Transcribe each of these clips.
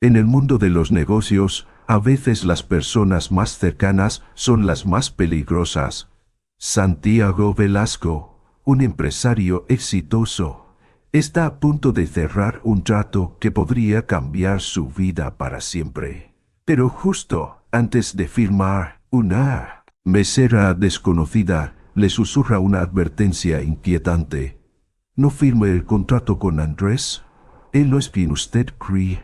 En el mundo de los negocios, a veces las personas más cercanas son las más peligrosas. Santiago Velasco, un empresario exitoso, está a punto de cerrar un trato que podría cambiar su vida para siempre. Pero justo antes de firmar, una mesera desconocida le susurra una advertencia inquietante. No firme el contrato con Andrés. Él no es quien usted cree.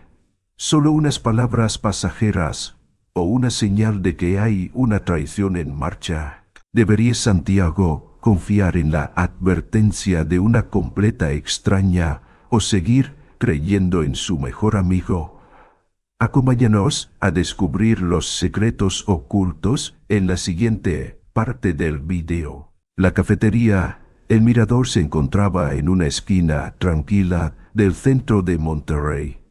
Solo unas palabras pasajeras o una señal de que hay una traición en marcha. ¿Debería Santiago confiar en la advertencia de una completa extraña o seguir creyendo en su mejor amigo? Acompáñanos a descubrir los secretos ocultos en la siguiente parte del video. La cafetería El Mirador se encontraba en una esquina tranquila del centro de Monterrey,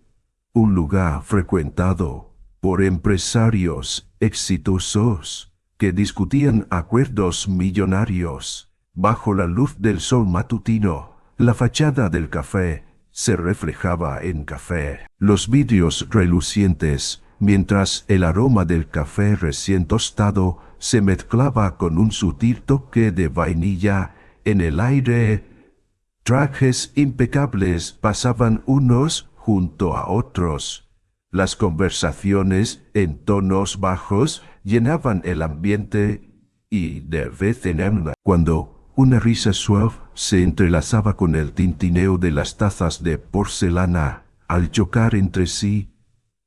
un lugar frecuentado por empresarios exitosos que discutían acuerdos millonarios. Bajo la luz del sol matutino, la fachada del café se reflejaba en café. Los vidrios relucientes, mientras el aroma del café recién tostado se mezclaba con un sutil toque de vainilla en el aire. Trajes impecables pasaban unos junto a otros. Las conversaciones en tonos bajos llenaban el ambiente y de vez en cuando una risa suave se entrelazaba con el tintineo de las tazas de porcelana al chocar entre sí.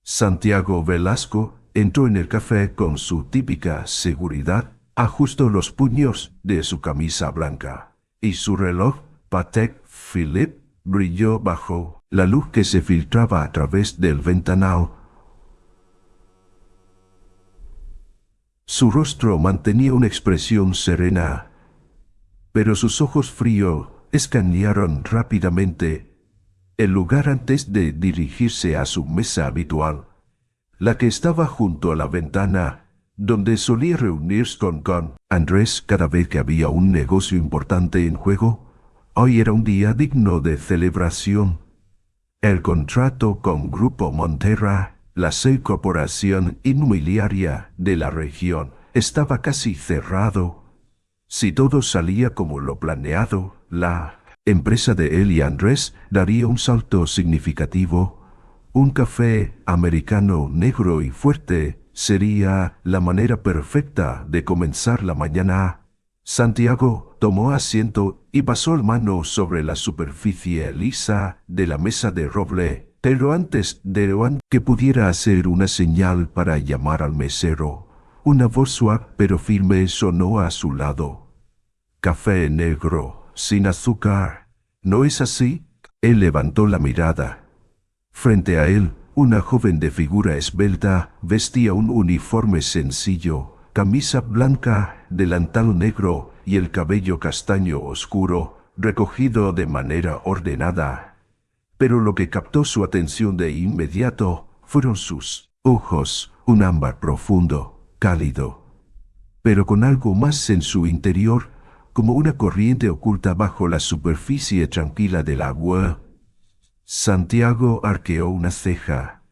Santiago Velasco entró en el café con su típica seguridad, ajustó los puños de su camisa blanca y su reloj Patek Philippe brilló bajo la luz que se filtraba a través del ventanal. Su rostro mantenía una expresión serena, pero sus ojos fríos escanearon rápidamente el lugar antes de dirigirse a su mesa habitual, la que estaba junto a la ventana, donde solía reunirse con Andrés cada vez que había un negocio importante en juego. Hoy era un día digno de celebración. El contrato con Grupo Monterra, la corporación inmobiliaria de la región, estaba casi cerrado. Si todo salía como lo planeado, la empresa de él y Andrés daría un salto significativo. Un café americano negro y fuerte sería la manera perfecta de comenzar la mañana. Santiago tomó asiento y pasó la mano sobre la superficie lisa de la mesa de roble, pero antes de que pudiera hacer una señal para llamar al mesero, una voz suave pero firme sonó a su lado. «Café negro, sin azúcar, ¿no es así?» Él levantó la mirada. Frente a él, una joven de figura esbelta vestía un uniforme sencillo, camisa blanca, delantal negro y el cabello castaño oscuro, recogido de manera ordenada. Pero lo que captó su atención de inmediato fueron sus ojos, un ámbar profundo, cálido, pero con algo más en su interior, como una corriente oculta bajo la superficie tranquila del agua. Santiago arqueó una ceja.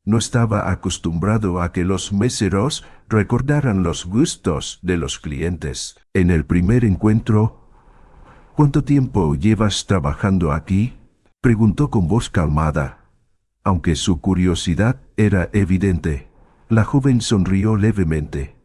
No estaba acostumbrado a que los meseros recordaran los gustos de los clientes. En el primer encuentro, «¿Cuánto tiempo llevas trabajando aquí?», preguntó con voz calmada. Aunque su curiosidad era evidente, la joven sonrió levemente,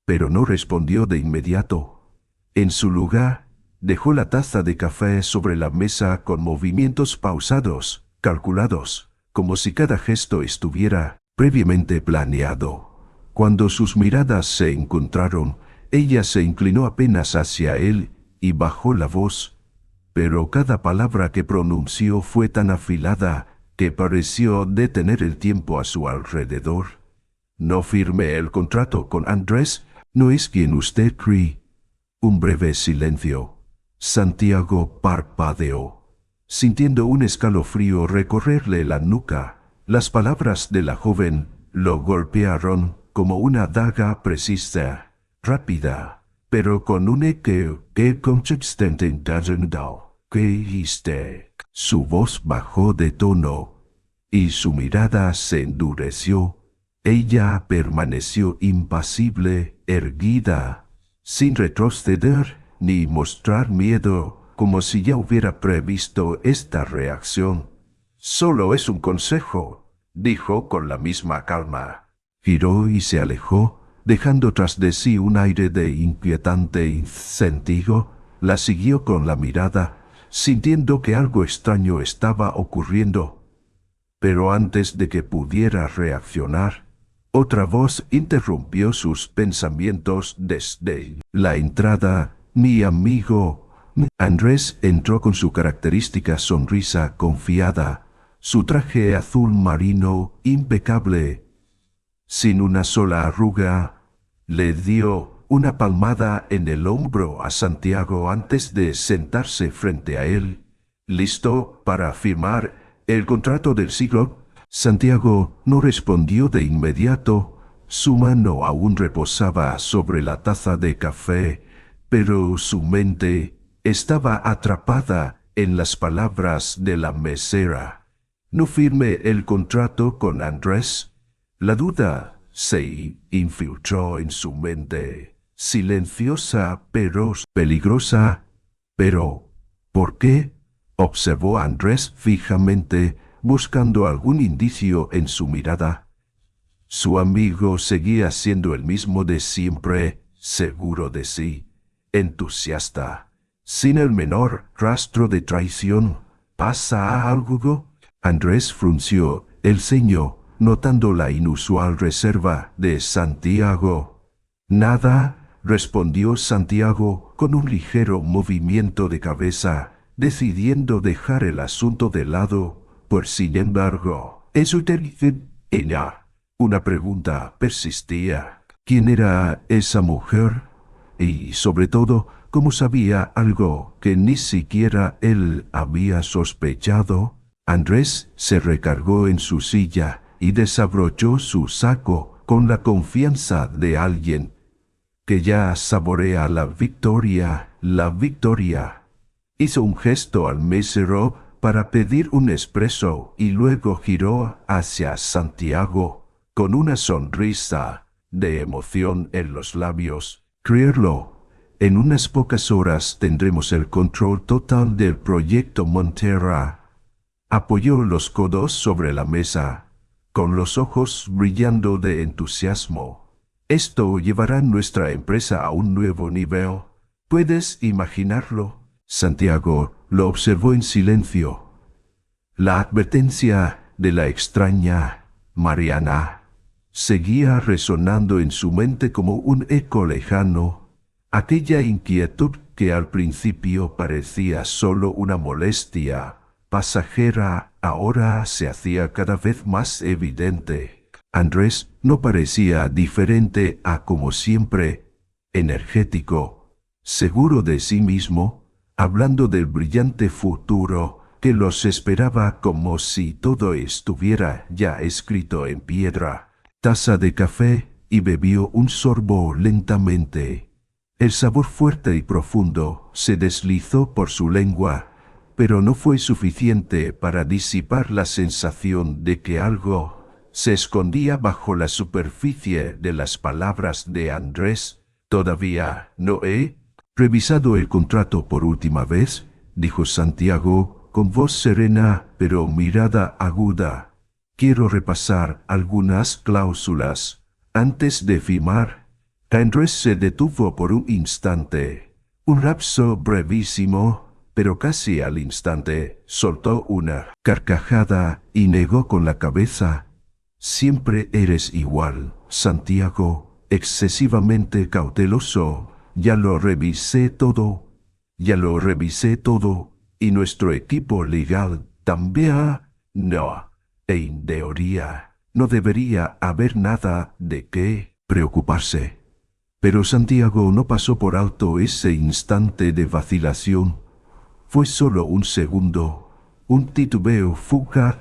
pero no respondió de inmediato. En su lugar, dejó la taza de café sobre la mesa con movimientos pausados, calculados, como si cada gesto estuviera previamente planeado. Cuando sus miradas se encontraron, ella se inclinó apenas hacia él y bajó la voz, pero cada palabra que pronunció fue tan afilada que pareció detener el tiempo a su alrededor. «No firme el contrato con Andrés, no es quien usted cree». Un breve silencio. Santiago parpadeó, sintiendo un escalofrío recorrerle la nuca. Las palabras de la joven lo golpearon como una daga precisa, rápida, pero con un eco que consistente en «¿Qué hiciste?». Su voz bajó de tono. y su mirada se endureció. Ella permaneció impasible, erguida, sin retroceder ni mostrar miedo, como si ya hubiera previsto esta reacción. «Solo es un consejo», dijo con la misma calma. Giró y se alejó, dejando tras de sí un aire de inquietante incentivo. La siguió con la mirada, sintiendo que algo extraño estaba ocurriendo. Pero antes de que pudiera reaccionar, otra voz interrumpió sus pensamientos desde la entrada. «Mi amigo». Andrés entró con su característica sonrisa confiada, su traje azul marino impecable, sin una sola arruga. Le dio una palmada en el hombro a Santiago antes de sentarse frente a él, listo para firmar el contrato del siglo. Santiago no respondió de inmediato. Su mano aún reposaba sobre la taza de café, pero su mente estaba atrapada en las palabras de la mesera. «¿No firme el contrato con Andrés?» La duda se infiltró en su mente, silenciosa pero peligrosa. «¿Pero por qué?», observó Andrés fijamente, buscando algún indicio en su mirada. Su amigo seguía siendo el mismo de siempre, seguro de sí, entusiasta, sin el menor rastro de traición. «¿Pasa algo?». Andrés frunció el ceño, notando la inusual reserva de Santiago. «Nada», respondió Santiago con un ligero movimiento de cabeza, decidiendo dejar el asunto de lado. «Pues sin embargo, ¿es usted ella?». Una pregunta persistía. ¿Quién era esa mujer? Y, sobre todo, ¿cómo sabía algo que ni siquiera él había sospechado? Andrés se recargó en su silla y desabrochó su saco con la confianza de alguien que ya saborea la victoria. «La victoria». Hizo un gesto al mesero para pedir un espresso y luego giró hacia Santiago con una sonrisa de emoción en los labios. «Creerlo, en unas pocas horas tendremos el control total del proyecto Montera». Apoyó los codos sobre la mesa, con los ojos brillando de entusiasmo. «Esto llevará nuestra empresa a un nuevo nivel. ¿Puedes imaginarlo?». Santiago lo observó en silencio. La advertencia de la extraña Mariana seguía resonando en su mente como un eco lejano. Aquella inquietud que al principio parecía solo una molestia pasajera ahora se hacía cada vez más evidente. Andrés no parecía diferente a como siempre, energético, seguro de sí mismo, hablando del brillante futuro que los esperaba como si todo estuviera ya escrito en piedra. Taza de café y bebió un sorbo lentamente. El sabor fuerte y profundo se deslizó por su lengua, pero no fue suficiente para disipar la sensación de que algo se escondía bajo la superficie de las palabras de Andrés. «Todavía no he revisado el contrato por última vez», dijo Santiago con voz serena pero mirada aguda. «Quiero repasar algunas cláusulas antes de firmar». Andrés se detuvo por un instante. Un lapso brevísimo, pero casi al instante soltó una carcajada y negó con la cabeza. «Siempre eres igual, Santiago, excesivamente cauteloso. Ya lo revisé todo, y nuestro equipo legal también. No, en teoría, no debería haber nada de qué preocuparse». Pero Santiago no pasó por alto ese instante de vacilación. Fue solo un segundo, un titubeo fugaz,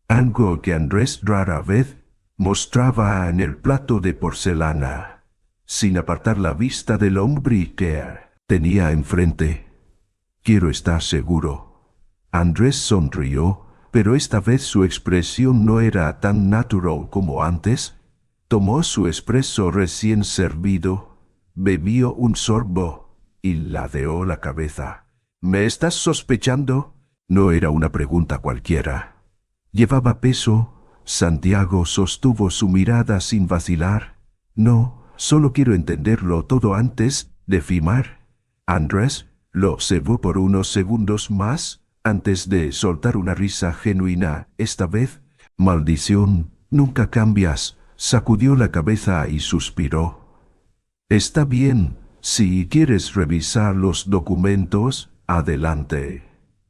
algo que Andrés rara vez mostraba en el plato de porcelana, sin apartar la vista del hombre que tenía enfrente. «Quiero estar seguro». Andrés sonrió, pero esta vez su expresión no era tan natural como antes. Tomó su espresso recién servido, bebió un sorbo y ladeó la cabeza. ¿Me estás sospechando? No era una pregunta cualquiera. Llevaba peso. Santiago sostuvo su mirada sin vacilar. No, solo quiero entenderlo todo antes de firmar. Andrés lo observó por unos segundos más antes de soltar una risa genuina. Esta vez, maldición, nunca cambias. Sacudió la cabeza y suspiró. Está bien, si quieres revisar los documentos, adelante.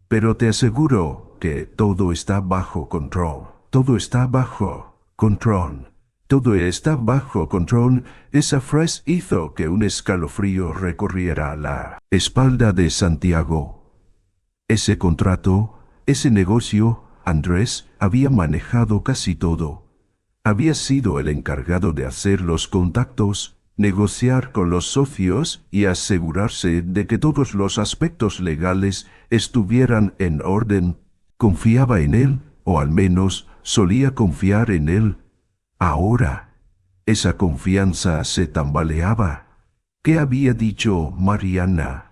Pero te aseguro que todo está bajo control. Todo está bajo control. Todo está bajo control. Esa frase hizo que un escalofrío recorriera la espalda de Santiago. Ese contrato, ese negocio, Andrés había manejado casi todo. Había sido el encargado de hacer los contactos, negociar con los socios y asegurarse de que todos los aspectos legales estuvieran en orden. Confiaba en él, o al menos solía confiar en él. Ahora, esa confianza se tambaleaba. ¿Qué había dicho Mariana?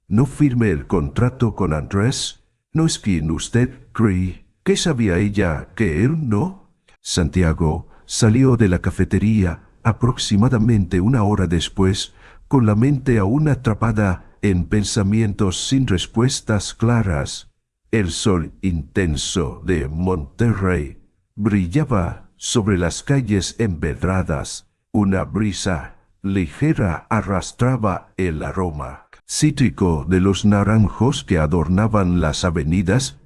¿No firme el contrato con Andrés? ¿No es quien usted cree? ¿Qué sabía ella que él no? Santiago salió de la cafetería aproximadamente una hora después, con la mente aún atrapada en pensamientos sin respuestas claras. El sol intenso de Monterrey brillaba sobre las calles empedradas. Una brisa ligera arrastraba el aroma cítrico de los naranjos que adornaban las avenidas,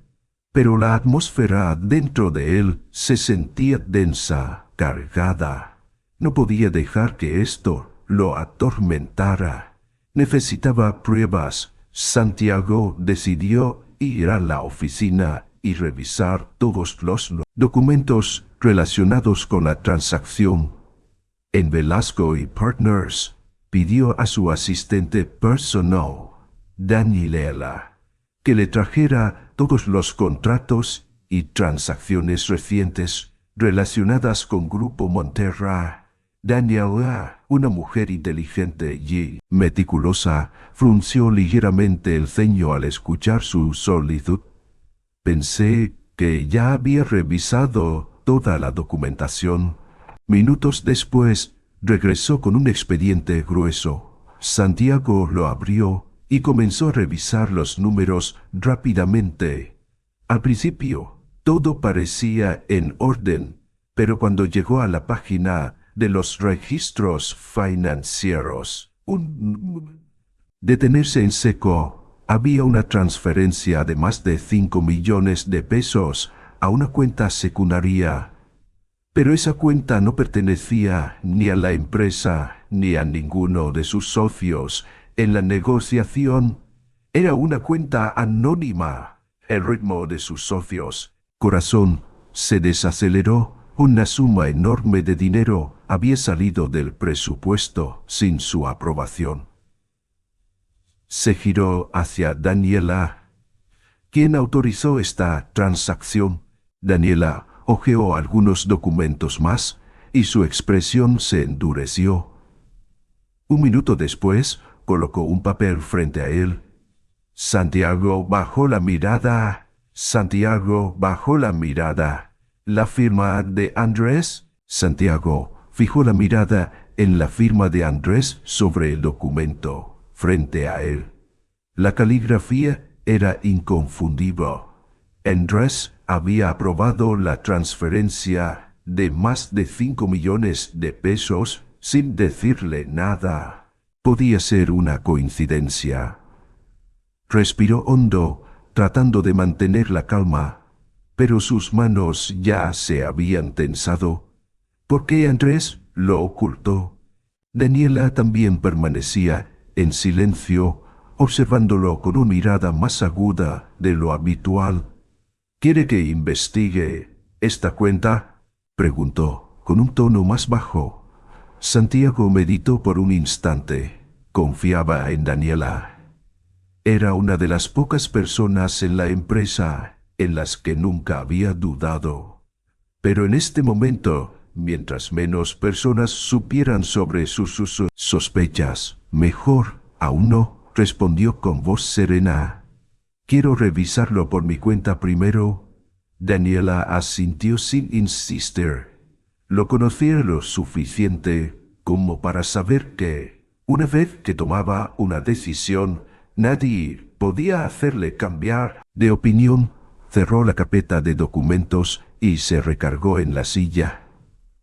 pero la atmósfera dentro de él se sentía densa, cargada. No podía dejar que esto lo atormentara. Necesitaba pruebas. Santiago decidió ir a la oficina y revisar todos los documentos relacionados con la transacción. En Velasco y Partners, pidió a su asistente personal, Daniela, que le trajera todos los contratos y transacciones recientes relacionadas con Grupo Monterrey. Daniela, una mujer inteligente y meticulosa, frunció ligeramente el ceño al escuchar su solicitud. Pensé que ya había revisado toda la documentación. Minutos después, regresó con un expediente grueso. Santiago lo abrió y comenzó a revisar los números rápidamente. Al principio, todo parecía en orden, pero cuando llegó a la página de los registros financieros, detenerse en seco. Había una transferencia de más de 5 millones de pesos a una cuenta secundaria. Pero esa cuenta no pertenecía ni a la empresa ni a ninguno de sus socios en la negociación. Era una cuenta anónima. El ritmo de sus socios, corazón, se desaceleró. Una suma enorme de dinero había salido del presupuesto sin su aprobación. Se giró hacia Daniela. ¿Quién autorizó esta transacción? Daniela hojeó algunos documentos más y su expresión se endureció. Un minuto después, colocó un papel frente a él. Santiago bajó la mirada. Santiago bajó la mirada. ¿La firma de Andrés? Santiago fijó la mirada en la firma de Andrés sobre el documento, frente a él. La caligrafía era inconfundible. Andrés había aprobado la transferencia de más de 5 millones de pesos sin decirle nada. Podía ser una coincidencia. Respiró hondo, tratando de mantener la calma. Pero sus manos ya se habían tensado. ¿Por qué Andrés lo ocultó? Daniela también permanecía en silencio, observándolo con una mirada más aguda de lo habitual. ¿Quiere que investigue esta cuenta?, preguntó, con un tono más bajo. Santiago meditó por un instante. Confiaba en Daniela. Era una de las pocas personas en la empresa en las que nunca había dudado. Pero en este momento, mientras menos personas supieran sobre sus sospechas, mejor. Aún no, respondió con voz serena. Quiero revisarlo por mi cuenta primero. Daniela asintió sin insistir. Lo conocía lo suficiente como para saber que, una vez que tomaba una decisión, nadie podía hacerle cambiar de opinión. Cerró la carpeta de documentos y se recargó en la silla.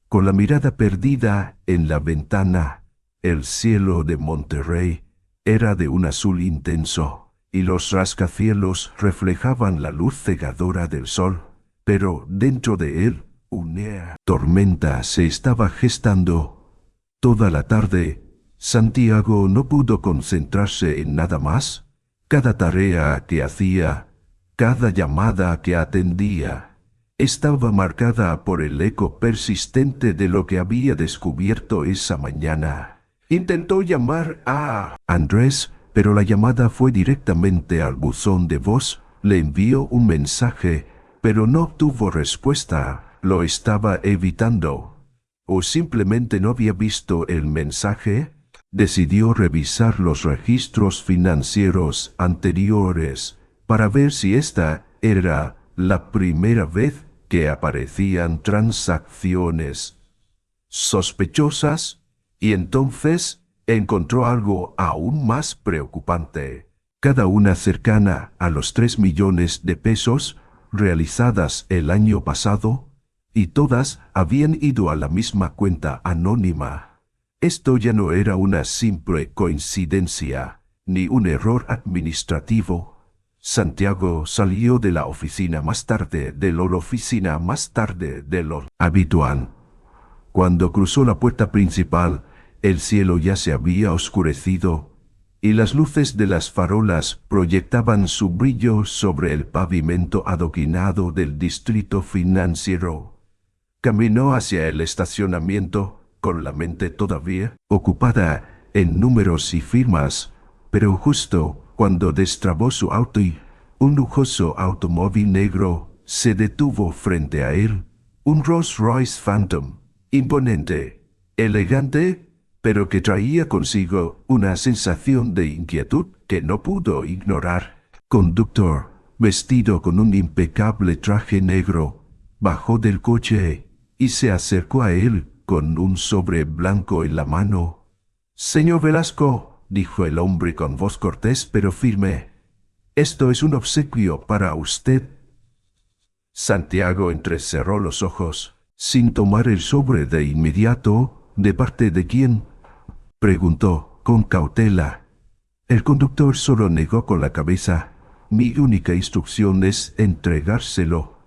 Con la mirada perdida en la ventana, el cielo de Monterrey era de un azul intenso, y los rascacielos reflejaban la luz cegadora del sol, pero dentro de él una tormenta se estaba gestando. Toda la tarde, Santiago no pudo concentrarse en nada más. Cada tarea que hacía, cada llamada que atendía, estaba marcada por el eco persistente de lo que había descubierto esa mañana. Intentó llamar a Andrés, pero la llamada fue directamente al buzón de voz. Le envió un mensaje, pero no obtuvo respuesta. Lo estaba evitando. ¿O simplemente no había visto el mensaje? Decidió revisar los registros financieros anteriores para ver si esta era la primera vez que aparecían transacciones sospechosas, y entonces encontró algo aún más preocupante. Cada una cercana a los 3 millones de pesos realizadas el año pasado, y todas habían ido a la misma cuenta anónima. Esto ya no era una simple coincidencia, ni un error administrativo. Santiago salió de la oficina más tarde de lo habitual. Cuando cruzó la puerta principal, el cielo ya se había oscurecido, y las luces de las farolas proyectaban su brillo sobre el pavimento adoquinado del distrito financiero. Caminó hacia el estacionamiento, con la mente todavía ocupada en números y firmas, pero justo cuando destrabó su auto y un lujoso automóvil negro se detuvo frente a él, un Rolls-Royce Phantom, imponente, elegante, pero que traía consigo una sensación de inquietud que no pudo ignorar. Conductor, vestido con un impecable traje negro, bajó del coche y se acercó a él con un sobre blanco en la mano. «Señor Velasco», dijo el hombre con voz cortés pero firme, «esto es un obsequio para usted». Santiago entrecerró los ojos, sin tomar el sobre de inmediato. «¿De parte de quién?», preguntó con cautela. El conductor solo negó con la cabeza. «Mi única instrucción es entregárselo».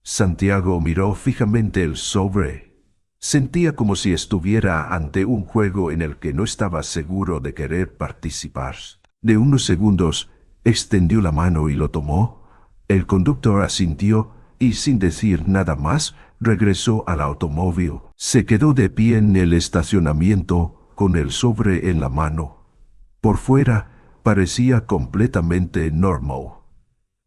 Santiago miró fijamente el sobre. Sentía como si estuviera ante un juego en el que no estaba seguro de querer participar. De unos segundos, extendió la mano y lo tomó. El conductor asintió y, sin decir nada más, regresó al automóvil. Se quedó de pie en el estacionamiento, con el sobre en la mano. Por fuera, parecía completamente normal.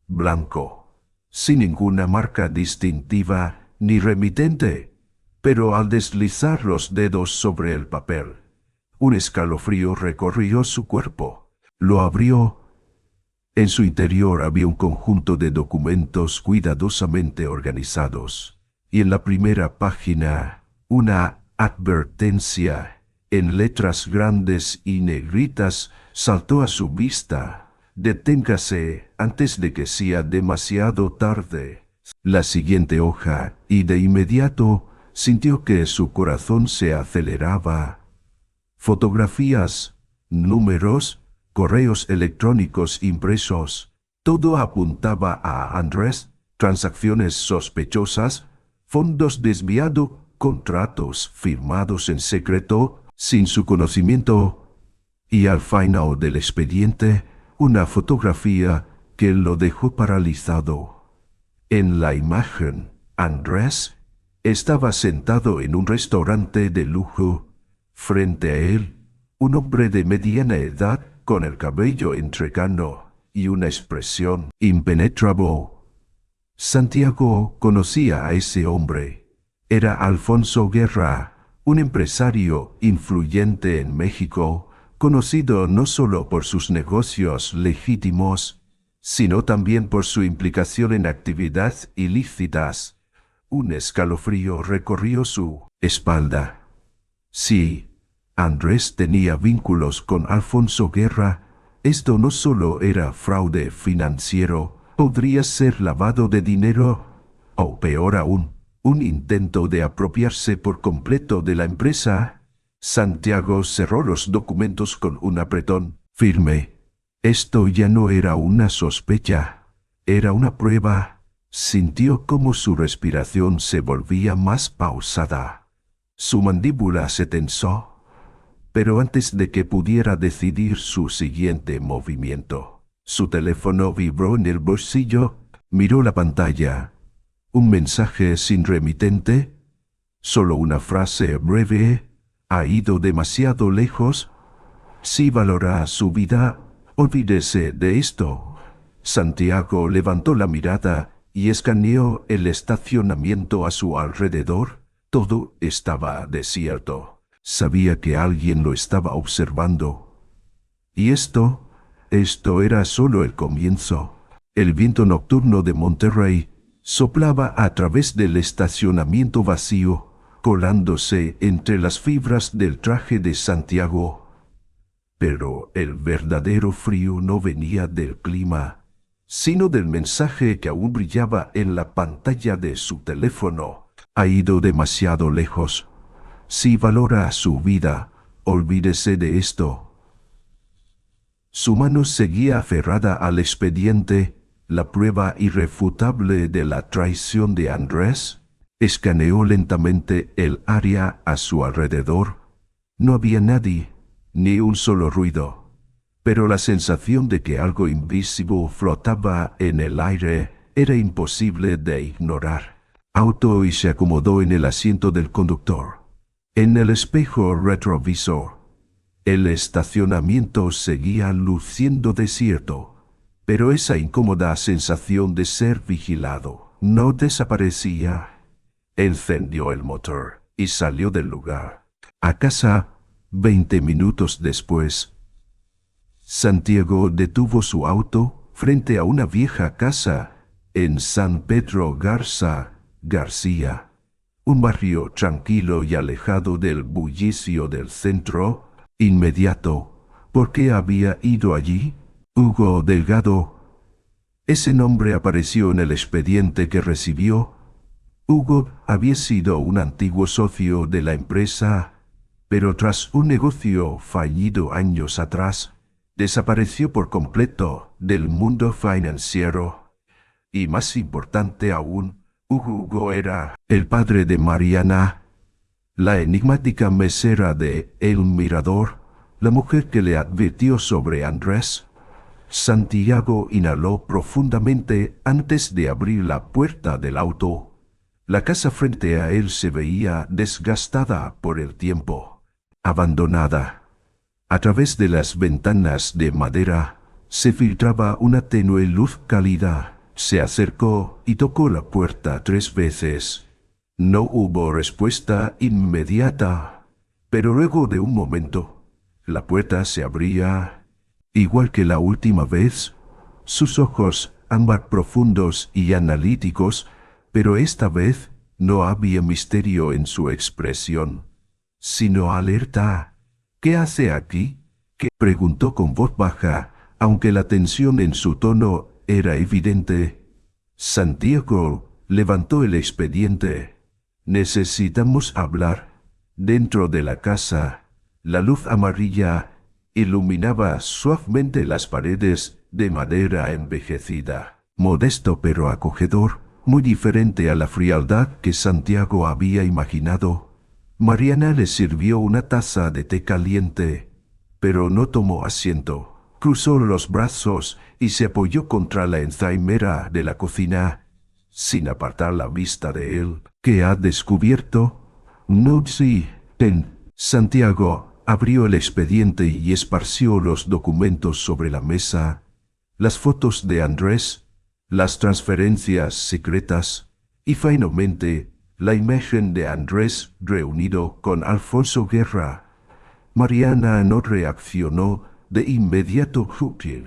Blanco, sin ninguna marca distintiva ni remitente. Pero al deslizar los dedos sobre el papel, un escalofrío recorrió su cuerpo. Lo abrió. En su interior había un conjunto de documentos cuidadosamente organizados, y en la primera página, una advertencia en letras grandes y negritas saltó a su vista. «Deténgase antes de que sea demasiado tarde». La siguiente hoja, y de inmediato sintió que su corazón se aceleraba. Fotografías, números, correos electrónicos impresos, todo apuntaba a Andrés, transacciones sospechosas, fondos desviados, contratos firmados en secreto, sin su conocimiento, y al final del expediente, una fotografía que lo dejó paralizado. En la imagen, Andrés estaba sentado en un restaurante de lujo. Frente a él, un hombre de mediana edad con el cabello entrecano y una expresión impenetrable. Santiago conocía a ese hombre. Era Alfonso Guerra, un empresario influyente en México, conocido no solo por sus negocios legítimos, sino también por su implicación en actividades ilícitas. Un escalofrío recorrió su espalda. Sí, Andrés tenía vínculos con Alfonso Guerra. Esto no solo era fraude financiero, podría ser lavado de dinero, o peor aún, un intento de apropiarse por completo de la empresa. Santiago cerró los documentos con un apretón firme. Esto ya no era una sospecha, era una prueba. Sintió cómo su respiración se volvía más pausada. Su mandíbula se tensó, pero antes de que pudiera decidir su siguiente movimiento, su teléfono vibró en el bolsillo, miró la pantalla. Un mensaje sin remitente, solo una frase breve: ha ido demasiado lejos. Si valora su vida, olvídese de esto. Santiago levantó la mirada y escaneó el estacionamiento a su alrededor. Todo estaba desierto. Sabía que alguien lo estaba observando. Y esto era solo el comienzo. El viento nocturno de Monterrey soplaba a través del estacionamiento vacío, colándose entre las fibras del traje de Santiago. Pero el verdadero frío no venía del clima, sino del mensaje que aún brillaba en la pantalla de su teléfono. Ha ido demasiado lejos. Si valora su vida, olvídese de esto. Su mano seguía aferrada al expediente, la prueba irrefutable de la traición de Andrés. Escaneó lentamente el área a su alrededor. No había nadie, ni un solo ruido, pero la sensación de que algo invisible flotaba en el aire era imposible de ignorar. Auto y se acomodó en el asiento del conductor. En el espejo retrovisor, el estacionamiento seguía luciendo desierto, pero esa incómoda sensación de ser vigilado no desaparecía. Encendió el motor y salió del lugar. A casa, 20 minutos después. Santiago detuvo su auto frente a una vieja casa en San Pedro García, un barrio tranquilo y alejado del bullicio del centro inmediato. ¿Por qué había ido allí? Hugo Delgado. Ese nombre apareció en el expediente que recibió. Hugo había sido un antiguo socio de la empresa, pero tras un negocio fallido años atrás, desapareció por completo del mundo financiero. Y más importante aún, Hugo era el padre de Mariana, la enigmática mesera de El Mirador, la mujer que le advirtió sobre Andrés. Santiago inhaló profundamente antes de abrir la puerta del auto. La casa frente a él se veía desgastada por el tiempo, abandonada. A través de las ventanas de madera se filtraba una tenue luz cálida. Se acercó y tocó la puerta 3 veces. No hubo respuesta inmediata, pero luego de un momento, la puerta se abría. Igual que la última vez, sus ojos ámbar profundos y analíticos, pero esta vez no había misterio en su expresión, sino alerta. ¿Qué hace aquí? ¿Qué? Preguntó con voz baja, aunque la tensión en su tono era evidente. Santiago levantó el expediente. Necesitamos hablar. Dentro de la casa, la luz amarilla iluminaba suavemente las paredes de madera envejecida. Modesto pero acogedor, muy diferente a la frialdad que Santiago había imaginado. Mariana le sirvió una taza de té caliente, pero no tomó asiento. Cruzó los brazos y se apoyó contra la enzaimera de la cocina, sin apartar la vista de él. ¿Qué ha descubierto? No, sí. Santiago abrió el expediente y esparció los documentos sobre la mesa. Las fotos de Andrés, las transferencias secretas y finalmente la imagen de Andrés reunido con Alfonso Guerra. Mariana no reaccionó de inmediato.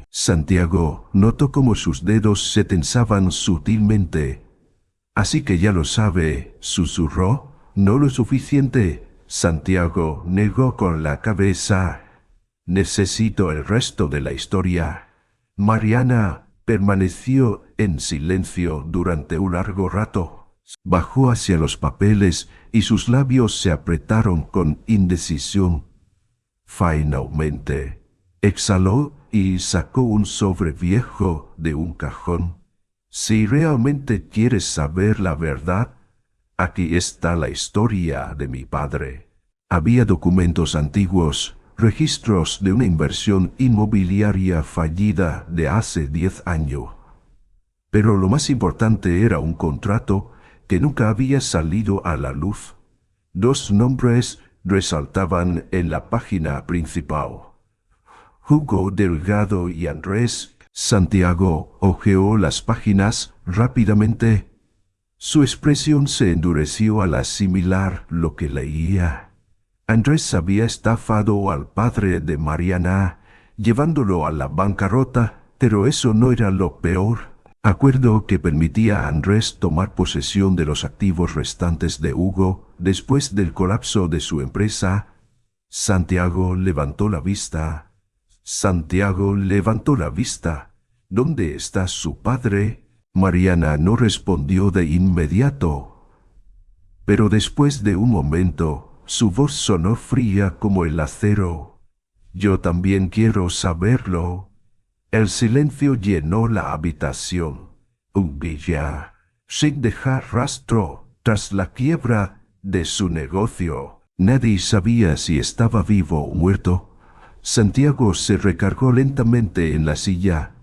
Santiago notó cómo sus dedos se tensaban sutilmente. Así que ya lo sabe, susurró. No lo suficiente. Santiago negó con la cabeza. Necesito el resto de la historia. Mariana permaneció en silencio durante un largo rato. Bajó hacia los papeles y sus labios se apretaron con indecisión. Finalmente, exhaló y sacó un sobre viejo de un cajón. Si realmente quieres saber la verdad, aquí está la historia de mi padre. Había documentos antiguos, registros de una inversión inmobiliaria fallida de hace 10 años. Pero lo más importante era un contrato que nunca había salido a la luz. 2 nombres resaltaban en la página principal: Hugo Delgado y Andrés. Santiago hojeó las páginas rápidamente. Su expresión se endureció al asimilar lo que leía. Andrés había estafado al padre de Mariana, llevándolo a la bancarrota, pero eso no era lo peor. Acuerdo que permitía a Andrés tomar posesión de los activos restantes de Hugo después del colapso de su empresa. Santiago levantó la vista. ¿Dónde está su padre? Mariana no respondió de inmediato. Pero después de un momento, su voz sonó fría como el acero. Yo también quiero saberlo. El silencio llenó la habitación. Un día, sin dejar rastro, tras la quiebra de su negocio. Nadie sabía si estaba vivo o muerto. Santiago se recargó lentamente en la silla.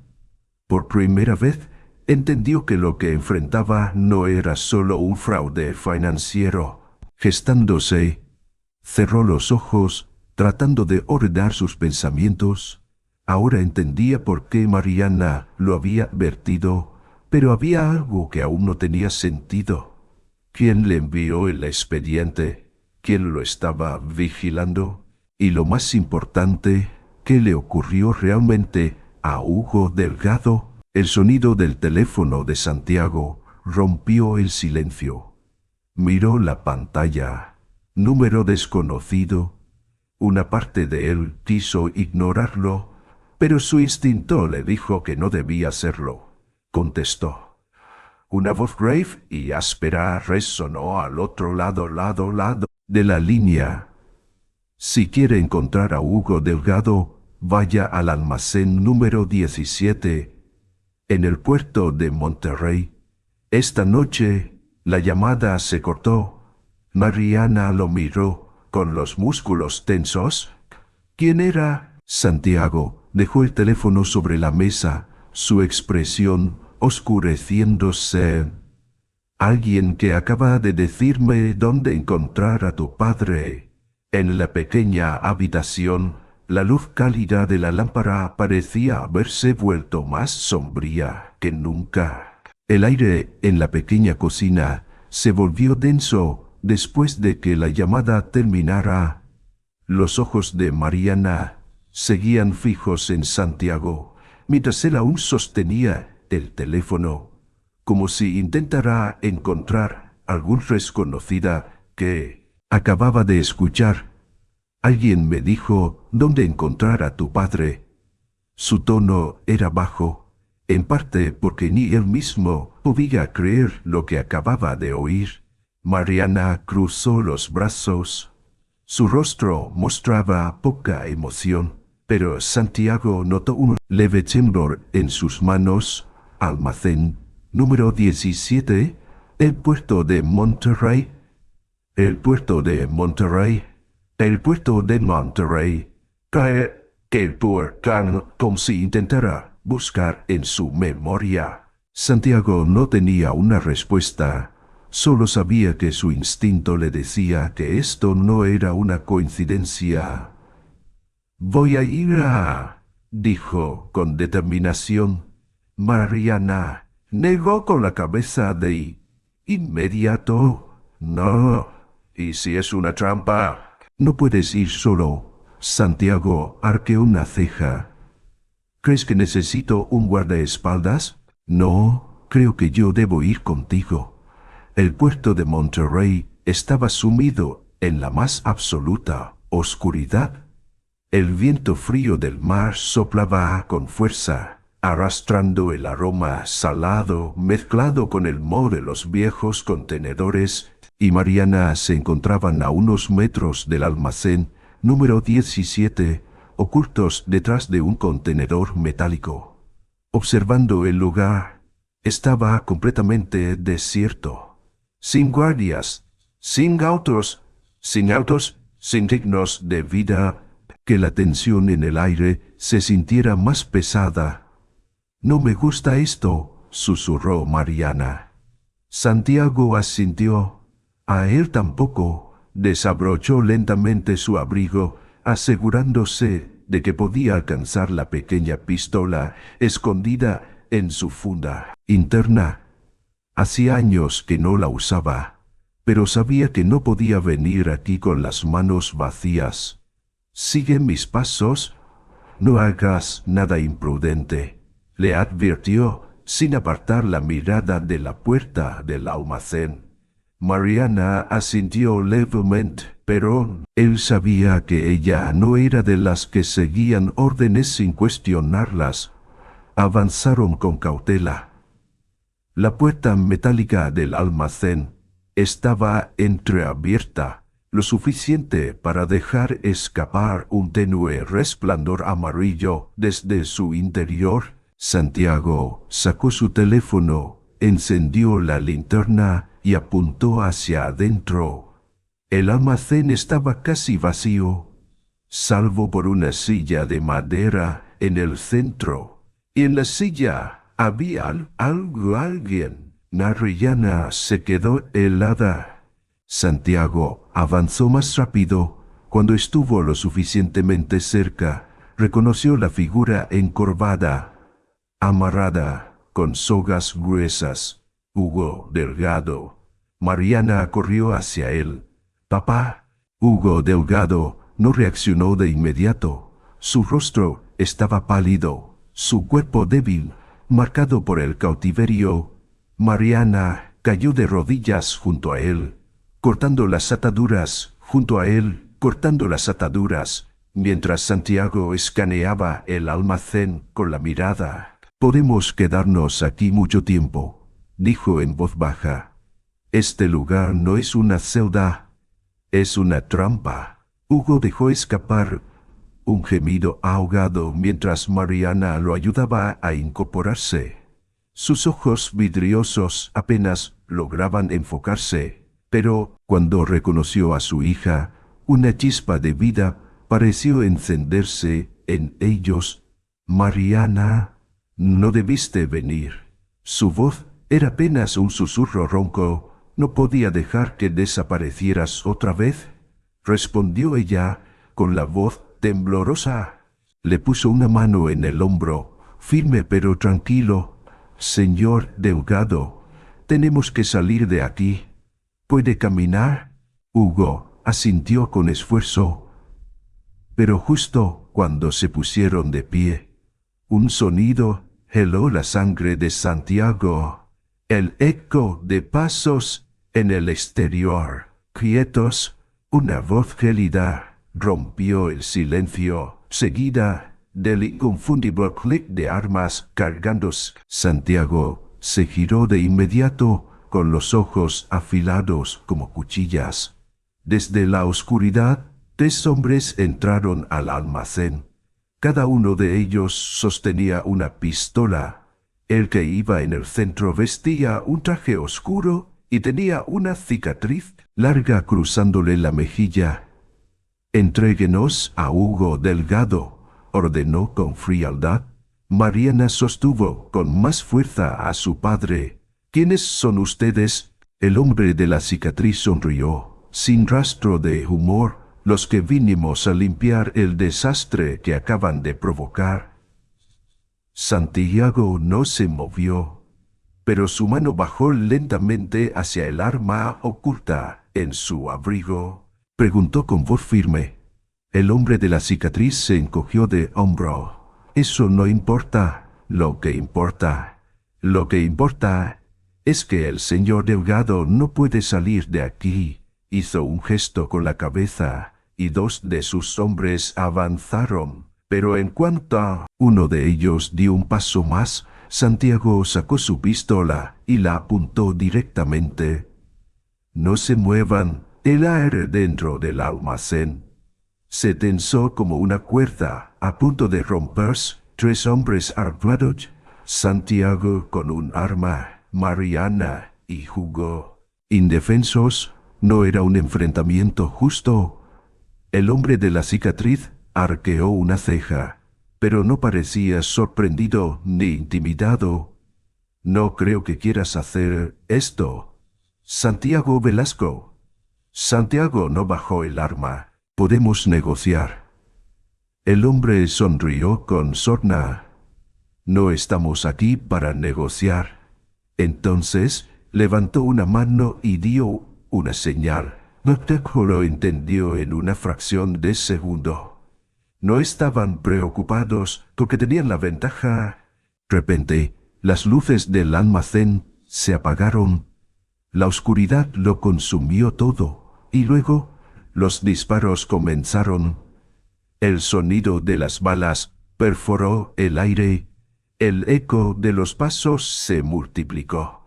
Por primera vez, entendió que lo que enfrentaba no era solo un fraude financiero. Gestándose, cerró los ojos, tratando de ordenar sus pensamientos. Ahora entendía por qué Mariana lo había advertido, pero había algo que aún no tenía sentido. ¿Quién le envió el expediente? ¿Quién lo estaba vigilando? Y lo más importante, ¿qué le ocurrió realmente a Hugo Delgado? El sonido del teléfono de Santiago rompió el silencio. Miró la pantalla. Número desconocido. Una parte de él quiso ignorarlo, pero su instinto le dijo que no debía hacerlo. Contestó. Una voz grave y áspera resonó al otro lado de la línea. Si quiere encontrar a Hugo Delgado, vaya al almacén número 17, en el puerto de Monterrey. Esta noche, la llamada se cortó. Mariana lo miró, con los músculos tensos. ¿Quién era? Santiago dejó el teléfono sobre la mesa, su expresión oscureciéndose. Alguien que acaba de decirme dónde encontrar a tu padre. En la pequeña habitación, la luz cálida de la lámpara parecía haberse vuelto más sombría que nunca. El aire en la pequeña cocina se volvió denso después de que la llamada terminara. Los ojos de Mariana seguían fijos en Santiago, mientras él aún sostenía el teléfono, como si intentara encontrar algún desconocida que acababa de escuchar. Alguien me dijo dónde encontrar a tu padre. Su tono era bajo, en parte porque ni él mismo podía creer lo que acababa de oír. Mariana cruzó los brazos. Su rostro mostraba poca emoción, pero Santiago notó un leve temblor en sus manos. Almacén número 17, el puerto de Monterrey. El puerto de Monterrey. El puerto de Monterrey. Que el puerto, como si intentara buscar en su memoria. Santiago no tenía una respuesta. Solo sabía que su instinto le decía que esto no era una coincidencia. Voy a ir a... dijo con determinación. Mariana Negó con la cabeza de inmediato. No. ¿Y si es una trampa? No puedes ir solo. Santiago arqueó una ceja. ¿Crees que necesito un guardaespaldas? No, creo que yo debo ir contigo. El puerto de Monterrey estaba sumido en la más absoluta oscuridad. El viento frío del mar soplaba con fuerza, arrastrando el aroma salado mezclado con el moho de los viejos contenedores, y Mariana se encontraban a unos metros del almacén número 17, ocultos detrás de un contenedor metálico. Observando el lugar, estaba completamente desierto, sin guardias, sin autos, sin signos de vida, que la tensión en el aire se sintiera más pesada. No me gusta esto, susurró Mariana. Santiago asintió. A él tampoco. Desabrochó lentamente su abrigo, asegurándose de que podía alcanzar la pequeña pistola escondida en su funda interna. Hacía años que no la usaba, pero sabía que no podía venir aquí con las manos vacías. Sigue mis pasos, no hagas nada imprudente, le advirtió sin apartar la mirada de la puerta del almacén. Mariana asintió levemente, pero él sabía que ella no era de las que seguían órdenes sin cuestionarlas. Avanzaron con cautela. La puerta metálica del almacén estaba entreabierta, lo suficiente para dejar escapar un tenue resplandor amarillo desde su interior. Santiago sacó su teléfono, encendió la linterna y apuntó hacia adentro. El almacén estaba casi vacío, salvo por una silla de madera en el centro. Y en la silla había alguien. Mariana se quedó helada. Santiago avanzó más rápido. Cuando estuvo lo suficientemente cerca, reconoció la figura encorvada, amarrada con sogas gruesas. Hugo Delgado. Mariana corrió hacia él. «Papá». Hugo Delgado no reaccionó de inmediato. Su rostro estaba pálido, su cuerpo débil, marcado por el cautiverio. Mariana cayó de rodillas junto a él, cortando las ataduras, mientras Santiago escaneaba el almacén con la mirada. «Podemos quedarnos aquí mucho tiempo», dijo en voz baja. «Este lugar no es una celda, es una trampa». Hugo dejó escapar un gemido ahogado mientras Mariana lo ayudaba a incorporarse. Sus ojos vidriosos apenas lograban enfocarse, pero cuando reconoció a su hija, una chispa de vida pareció encenderse en ellos. «Mariana, no debiste venir». Su voz era apenas un susurro ronco. «No podía dejar que desaparecieras otra vez», respondió ella con la voz temblorosa. Le puso una mano en el hombro, firme pero tranquilo. «Señor Delgado, tenemos que salir de aquí. ¿Puede caminar?» Hugo asintió con esfuerzo. Pero justo cuando se pusieron de pie, un sonido heló la sangre de Santiago. El eco de pasos en el exterior. «Quietos». Una voz gélida rompió el silencio, seguida del inconfundible clic de armas cargándose. Santiago se giró de inmediato con los ojos afilados como cuchillas. Desde la oscuridad, 3 hombres entraron al almacén. Cada uno de ellos sostenía una pistola. El que iba en el centro vestía un traje oscuro y tenía una cicatriz larga cruzándole la mejilla. «Entréguenos a Hugo Delgado», ordenó con frialdad. Mariana sostuvo con más fuerza a su padre. «¿Quiénes son ustedes?» El hombre de la cicatriz sonrió, sin rastro de humor. «Los que vinimos a limpiar el desastre que acaban de provocar». Santiago no se movió. pero su mano bajó lentamente hacia el arma oculta en su abrigo. Preguntó con voz firme. El hombre de la cicatriz se encogió de hombro. Eso no importa. Lo que importa es que el señor Delgado no puede salir de aquí. Hizo un gesto con la cabeza, y dos de sus hombres avanzaron. Pero en cuanto uno de ellos dio un paso más, Santiago sacó su pistola y la apuntó directamente. No se muevan. El aire dentro del almacén se tensó como una cuerda a punto de romperse. 3 hombres armados, Santiago con un arma, Mariana y Hugo indefensos. No era un enfrentamiento justo. El hombre de la cicatriz arqueó una ceja, pero no parecía sorprendido ni intimidado. No creo que quieras hacer esto, Santiago Velasco. Santiago no bajó el arma. Podemos negociar. El hombre sonrió con sorna. No estamos aquí para negociar. Entonces levantó una mano y dio una señal. Santiago lo entendió en una fracción de segundo. No estaban preocupados porque tenían la ventaja. De repente, las luces del almacén se apagaron. La oscuridad lo consumió todo, y luego los disparos comenzaron. El sonido de las balas perforó el aire. El eco de los pasos se multiplicó,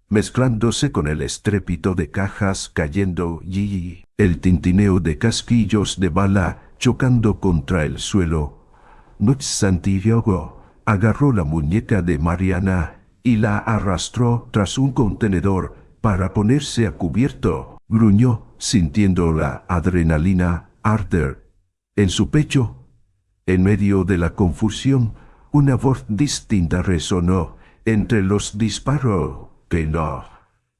mezclándose con el estrépito de cajas cayendo y el tintineo de casquillos de bala chocando contra el suelo. Santiago agarró la muñeca de Mariana y la arrastró tras un contenedor para ponerse a cubierto. Gruñó, sintiendo la adrenalina arder en su pecho. En medio de la confusión, una voz distinta resonó entre los disparos. Que no.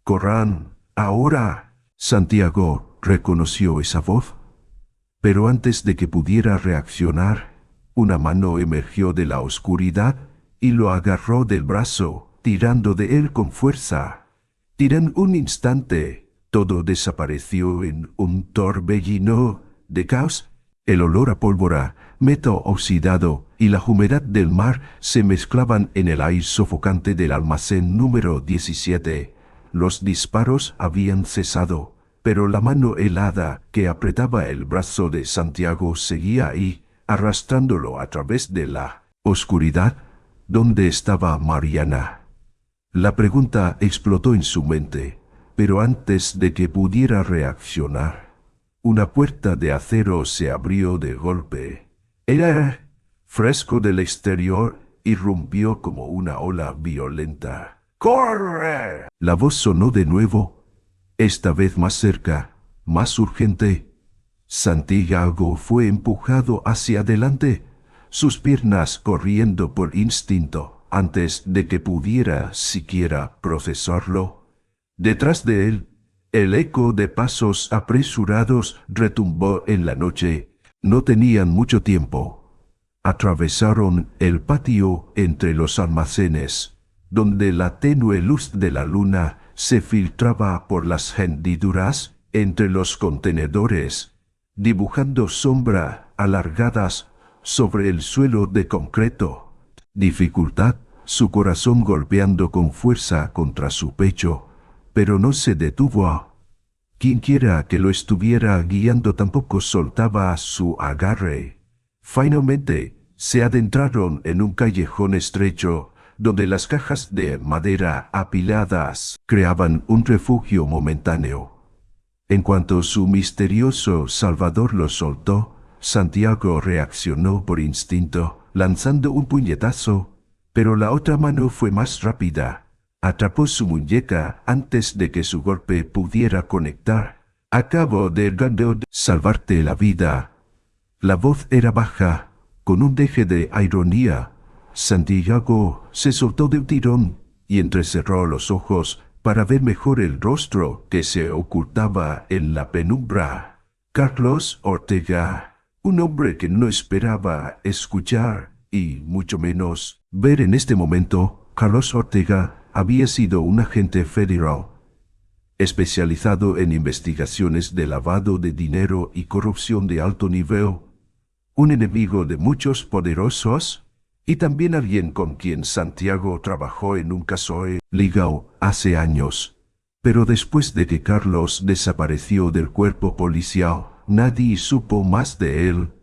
Corran, ahora. Santiago reconoció esa voz. Pero antes de que pudiera reaccionar, una mano emergió de la oscuridad y lo agarró del brazo, tirando de él con fuerza. En un instante, todo desapareció en un torbellino de caos. El olor a pólvora, metal oxidado y la humedad del mar se mezclaban en el aire sofocante del almacén número 17. Los disparos habían cesado, pero la mano helada que apretaba el brazo de Santiago seguía ahí, arrastrándolo a través de la oscuridad. ¿Dónde estaba Mariana? La pregunta explotó en su mente, pero antes de que pudiera reaccionar, una puerta de acero se abrió de golpe. El aire fresco del exterior irrumpió como una ola violenta. ¡Corre! La voz sonó de nuevo, esta vez más cerca, más urgente. Santiago fue empujado hacia adelante, sus piernas corriendo por instinto, antes de que pudiera siquiera procesarlo. Detrás de él, el eco de pasos apresurados retumbó en la noche. No tenían mucho tiempo. Atravesaron el patio entre los almacenes, donde la tenue luz de la luna se filtraba por las hendiduras entre los contenedores, dibujando sombras alargadas sobre el suelo de concreto. Dificultad, su corazón golpeando con fuerza contra su pecho, pero no se detuvo. Quienquiera que lo estuviera guiando tampoco soltaba su agarre. Finalmente, se adentraron en un callejón estrecho, donde las cajas de madera apiladas creaban un refugio momentáneo. En cuanto su misterioso salvador lo soltó, Santiago reaccionó por instinto, lanzando un puñetazo, pero la otra mano fue más rápida. Atrapó su muñeca antes de que su golpe pudiera conectar. Acabo de salvarte la vida. La voz era baja, con un deje de ironía. Santiago se soltó de un tirón y entrecerró los ojos para ver mejor el rostro que se ocultaba en la penumbra. Carlos Ortega, un hombre que no esperaba escuchar y mucho menos ver en este momento. Carlos Ortega había sido un agente federal, especializado en investigaciones de lavado de dinero y corrupción de alto nivel, un enemigo de muchos poderosos, y también alguien con quien Santiago trabajó en un caso ligado hace años. Pero después de que Carlos desapareció del cuerpo policial, nadie supo más de él.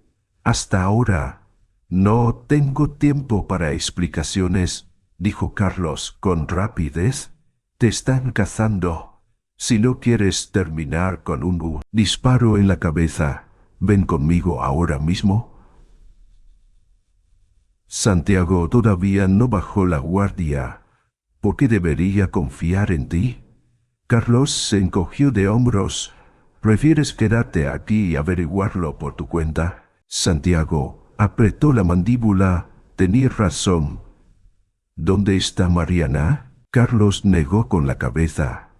Hasta ahora. No tengo tiempo para explicaciones, dijo Carlos con rapidez. Te están cazando. Si no quieres terminar con un disparo en la cabeza, ven conmigo ahora mismo. Santiago todavía no bajó la guardia. ¿Por qué debería confiar en ti? Carlos se encogió de hombros. ¿Prefieres quedarte aquí y averiguarlo por tu cuenta? Santiago apretó la mandíbula. Tenía razón. ¿Dónde está Mariana? Carlos negó con la cabeza.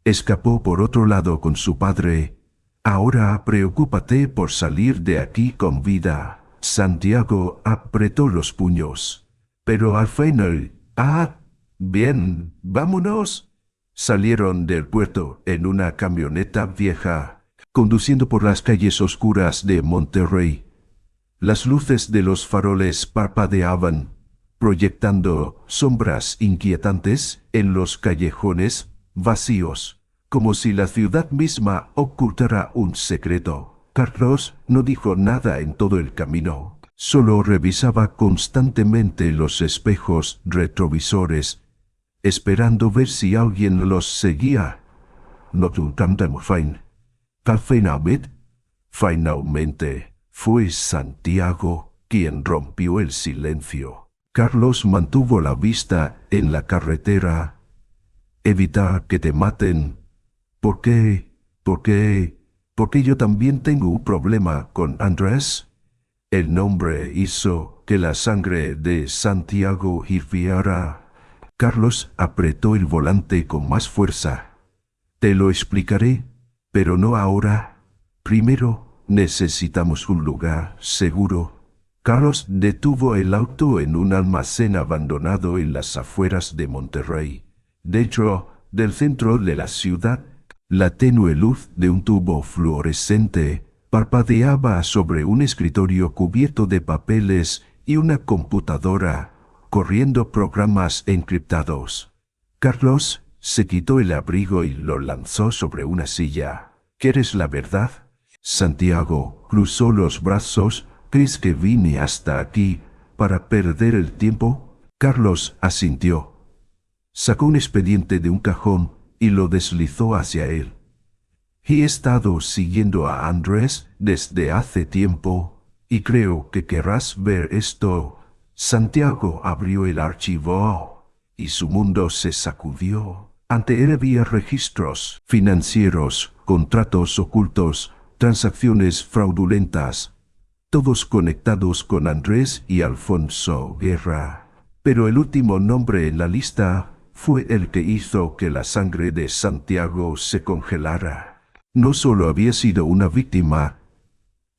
Escapó por otro lado con su padre. Ahora preocúpate por salir de aquí con vida. Santiago apretó los puños. Pero al final... bien, vámonos. Salieron del puerto en una camioneta vieja, conduciendo por las calles oscuras de Monterrey. Las luces de los faroles parpadeaban, proyectando sombras inquietantes en los callejones vacíos, como si la ciudad misma ocultara un secreto. Carlos no dijo nada en todo el camino, solo revisaba constantemente los espejos retrovisores, esperando ver si alguien los seguía. No tardamos finalmente, fue Santiago quien rompió el silencio. Carlos mantuvo la vista en la carretera. Evitar que te maten. ¿Por qué? Porque yo también tengo un problema con Andrés. El nombre hizo que la sangre de Santiago hirviera. Carlos apretó el volante con más fuerza. Te lo explicaré, pero no ahora. Primero, necesitamos un lugar seguro. Carlos detuvo el auto en un almacén abandonado en las afueras de Monterrey. Dentro del centro de la ciudad, la tenue luz de un tubo fluorescente parpadeaba sobre un escritorio cubierto de papeles y una computadora corriendo programas encriptados. Carlos se quitó el abrigo y lo lanzó sobre una silla. ¿Quieres la verdad? Santiago cruzó los brazos. ¿Crees que vine hasta aquí para perder el tiempo? Carlos asintió. Sacó un expediente de un cajón y lo deslizó hacia él. He estado siguiendo a Andrés desde hace tiempo y creo que querrás ver esto. Santiago abrió el archivo y su mundo se sacudió. Ante él había registros financieros, contratos ocultos, transacciones fraudulentas, todos conectados con Andrés y Alfonso Guerra. Pero el último nombre en la lista fue el que hizo que la sangre de Santiago se congelara. No solo había sido una víctima,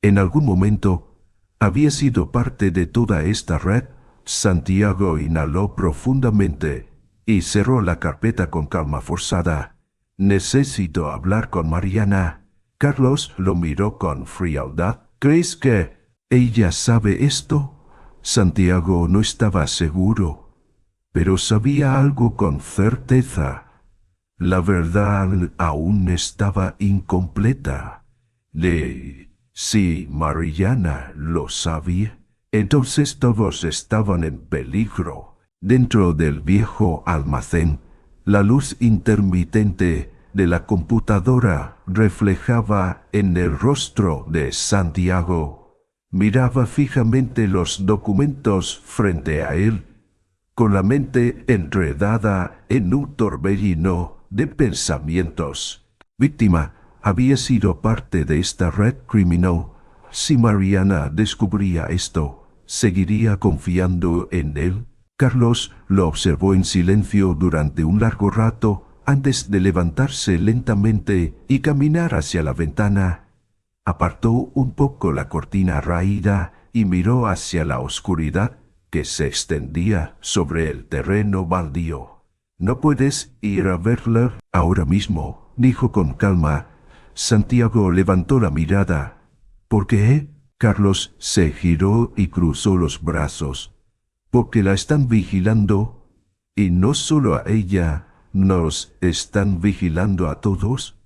en algún momento había sido parte de toda esta red. Santiago inhaló profundamente y cerró la carpeta con calma forzada. Necesito hablar con Mariana. Carlos lo miró con frialdad. ¿Crees que ella sabe esto? Santiago no estaba seguro, pero sabía algo con certeza. La verdad aún estaba incompleta. Si Mariana lo sabía, entonces todos estaban en peligro. Dentro del viejo almacén, la luz intermitente de la computadora reflejaba en el rostro de Santiago. Miraba fijamente los documentos frente a él, con la mente enredada en un torbellino de pensamientos. Víctima, había sido parte de esta red criminal. Si Mariana descubría esto, ¿seguiría confiando en él? Carlos lo observó en silencio durante un largo rato antes de levantarse lentamente y caminar hacia la ventana. Apartó un poco la cortina raída y miró hacia la oscuridad que se extendía sobre el terreno baldío. No puedes ir a verla ahora mismo, dijo con calma. Santiago levantó la mirada. ¿Por qué? Carlos se giró y cruzó los brazos. Porque la están vigilando. Y no solo a ella, nos están vigilando a todos.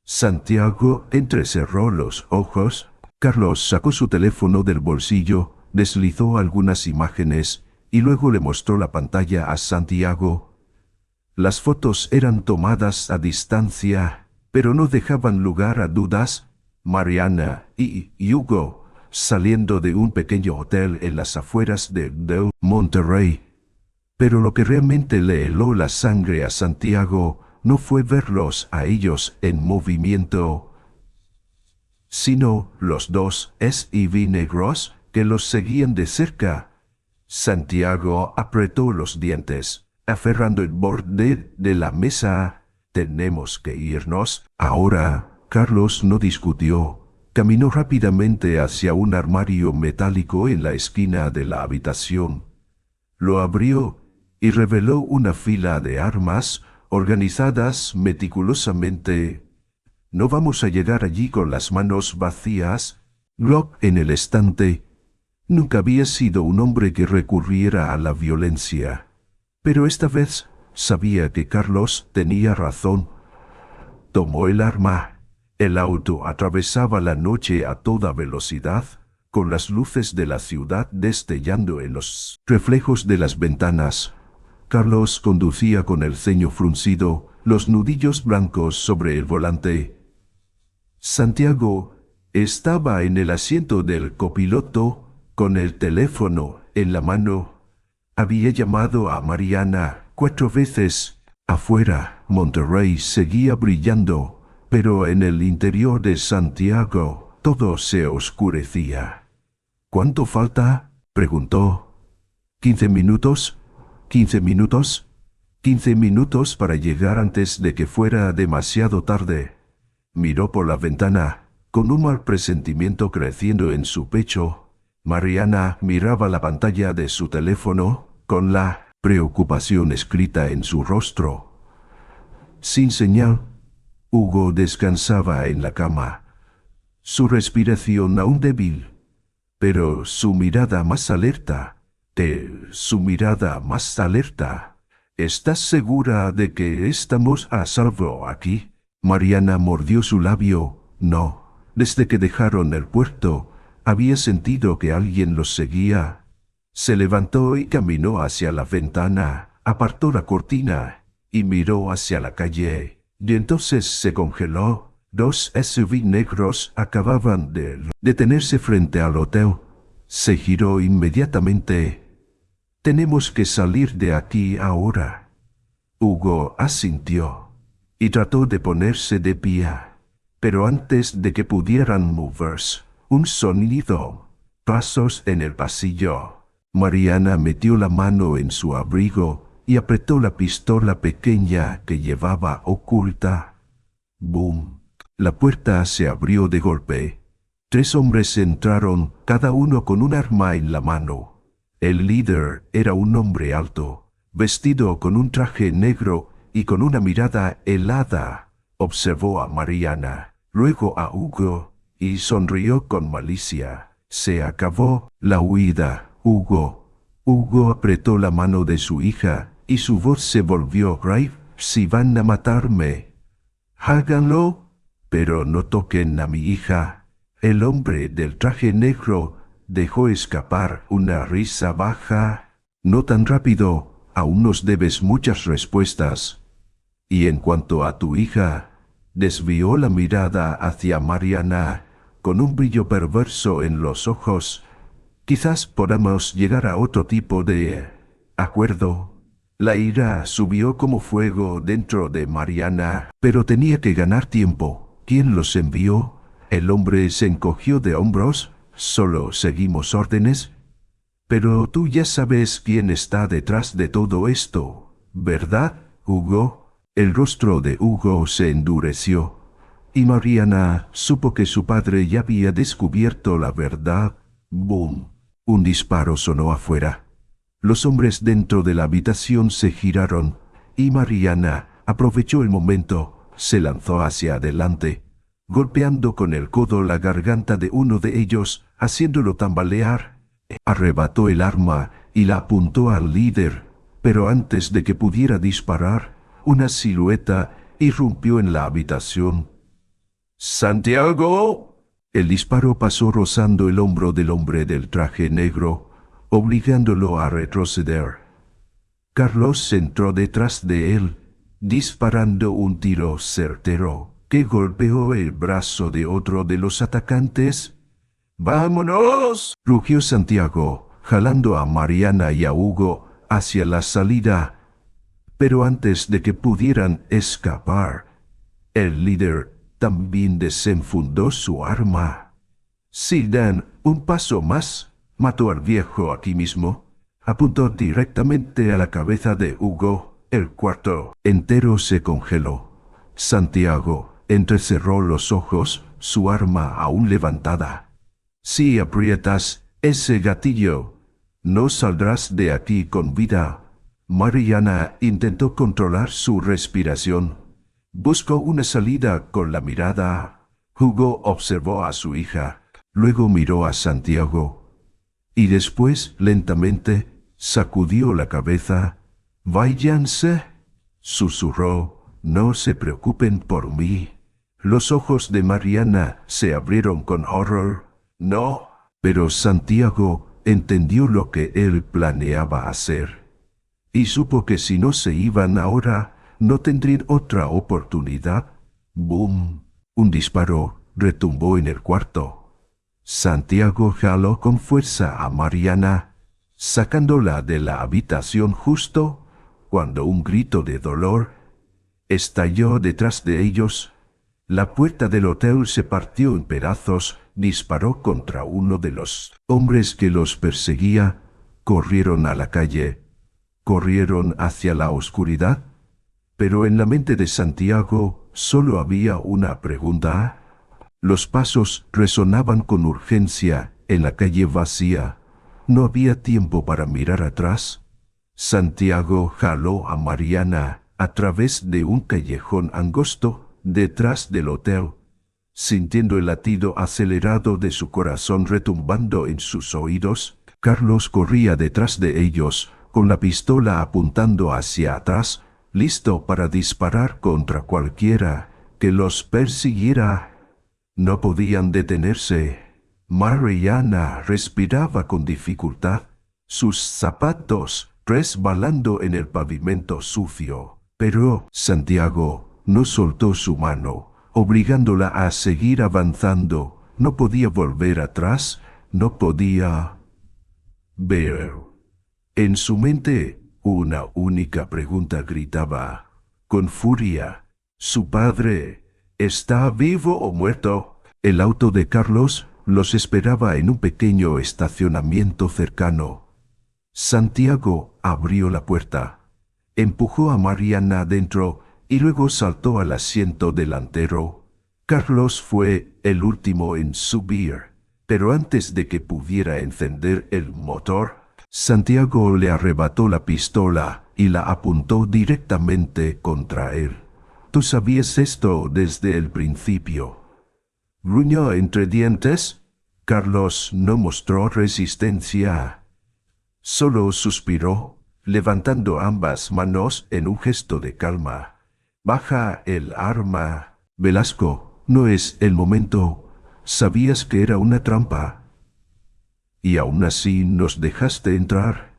Santiago entrecerró los ojos. Carlos sacó su teléfono del bolsillo, deslizó algunas imágenes y luego le mostró la pantalla a Santiago. Las fotos eran tomadas a distancia, pero no dejaban lugar a dudas. Mariana y Hugo saliendo de un pequeño hotel en las afueras de Monterrey. Pero lo que realmente le heló la sangre a Santiago no fue verlos a ellos en movimiento, sino los dos SUV negros que los seguían de cerca. Santiago apretó los dientes, aferrando el borde de la mesa. Tenemos que irnos ahora. Carlos no discutió. Caminó rápidamente hacia un armario metálico en la esquina de la habitación. Lo abrió y reveló una fila de armas organizadas meticulosamente. No vamos a llegar allí con las manos vacías. Glock en el estante. Nunca había sido un hombre que recurriera a la violencia. Pero esta vez sabía que Carlos tenía razón. Tomó el arma. El auto atravesaba la noche a toda velocidad, con las luces de la ciudad destellando en los reflejos de las ventanas. Carlos conducía con el ceño fruncido, los nudillos blancos sobre el volante. Santiago estaba en el asiento del copiloto, con el teléfono en la mano. Había llamado a Mariana 4 veces. Afuera, Monterrey seguía brillando, pero en el interior de Santiago todo se oscurecía. ¿Cuánto falta?, preguntó. 15 minutos. 15 minutos. 15 minutos para llegar antes de que fuera demasiado tarde. Miró por la ventana, con un mal presentimiento creciendo en su pecho. Mariana miraba la pantalla de su teléfono, con la preocupación escrita en su rostro. Sin señal, Hugo descansaba en la cama. Su respiración aún débil, pero su mirada más alerta. Su mirada más alerta. ¿Estás segura de que estamos a salvo aquí? Mariana mordió su labio. No. Desde que dejaron el puerto, había sentido que alguien los seguía. Se levantó y caminó hacia la ventana, apartó la cortina y miró hacia la calle. Y entonces se congeló. 2 SUV negros acababan de detenerse frente al hotel. Se giró inmediatamente. Tenemos que salir de aquí ahora. Hugo asintió y trató de ponerse de pie. Pero antes de que pudieran moverse, un sonido. Pasos en el pasillo. Mariana metió la mano en su abrigo y apretó la pistola pequeña que llevaba oculta. ¡Bum! La puerta se abrió de golpe. 3 hombres entraron, cada uno con un arma en la mano. El líder era un hombre alto, vestido con un traje negro y con una mirada helada. Observó a Mariana, luego a Hugo, y sonrió con malicia. Se acabó la huida, Hugo. Hugo apretó la mano de su hija, y su voz se volvió grave. Si van a matarme, háganlo, pero no toquen a mi hija. El hombre del traje negro dejó escapar una risa baja. No tan rápido, aún nos debes muchas respuestas. Y en cuanto a tu hija, desvió la mirada hacia Mariana, con un brillo perverso en los ojos. Quizás podamos llegar a otro tipo de acuerdo. La ira subió como fuego dentro de Mariana, pero tenía que ganar tiempo. ¿Quién los envió? El hombre se encogió de hombros. Solo seguimos órdenes. Pero tú ya sabes quién está detrás de todo esto, ¿verdad, Hugo? El rostro de Hugo se endureció, y Mariana supo que su padre ya había descubierto la verdad. ¡Bum! Un disparo sonó afuera. Los hombres dentro de la habitación se giraron, y Mariana aprovechó el momento, se lanzó hacia adelante, golpeando con el codo la garganta de uno de ellos, haciéndolo tambalear. Arrebató el arma y la apuntó al líder, pero antes de que pudiera disparar, una silueta irrumpió en la habitación. ¡Santiago! El disparo pasó rozando el hombro del hombre del traje negro, obligándolo a retroceder. Carlos entró detrás de él, disparando un tiro certero que golpeó el brazo de otro de los atacantes. ¡Vámonos!, rugió Santiago, jalando a Mariana y a Hugo hacia la salida. Pero antes de que pudieran escapar, el líder también desenfundó su arma. Si dan un paso más, mató al viejo aquí mismo. Apuntó directamente a la cabeza de Hugo. El cuarto entero se congeló. Santiago entrecerró los ojos, su arma aún levantada. Si aprietas ese gatillo, no saldrás de aquí con vida. Mariana intentó controlar su respiración. Buscó una salida con la mirada. Hugo observó a su hija, luego miró a Santiago. Y después, lentamente, sacudió la cabeza. «Váyanse», susurró, «no se preocupen por mí». Los ojos de Mariana se abrieron con horror. «No». Pero Santiago entendió lo que él planeaba hacer. Y supo que si no se iban ahora, no tendrían otra oportunidad. ¡Bum! Un disparo retumbó en el cuarto. Santiago jaló con fuerza a Mariana, sacándola de la habitación justo cuando un grito de dolor estalló detrás de ellos. La puerta del hotel se partió en pedazos, disparó contra uno de los hombres que los perseguía, corrieron a la calle, corrieron hacia la oscuridad, pero en la mente de Santiago solo había una pregunta. Los pasos resonaban con urgencia en la calle vacía. No había tiempo para mirar atrás. Santiago jaló a Mariana a través de un callejón angosto detrás del hotel, sintiendo el latido acelerado de su corazón retumbando en sus oídos. Carlos corría detrás de ellos, con la pistola apuntando hacia atrás, listo para disparar contra cualquiera que los persiguiera. No podían detenerse. Mariana respiraba con dificultad, sus zapatos resbalando en el pavimento sucio. Pero Santiago no soltó su mano, obligándola a seguir avanzando. No podía volver atrás, no podía ver. En su mente, una única pregunta gritaba, con furia: ¿su padre está vivo o muerto? El auto de Carlos los esperaba en un pequeño estacionamiento cercano. Santiago abrió la puerta, empujó a Mariana dentro y luego saltó al asiento delantero. Carlos fue el último en subir, pero antes de que pudiera encender el motor, Santiago le arrebató la pistola y la apuntó directamente contra él. «Tú sabías esto desde el principio», gruñó entre dientes. Carlos no mostró resistencia. Solo suspiró, levantando ambas manos en un gesto de calma. «Baja el arma, Velasco, no es el momento. Sabías que era una trampa. Y aún así nos dejaste entrar».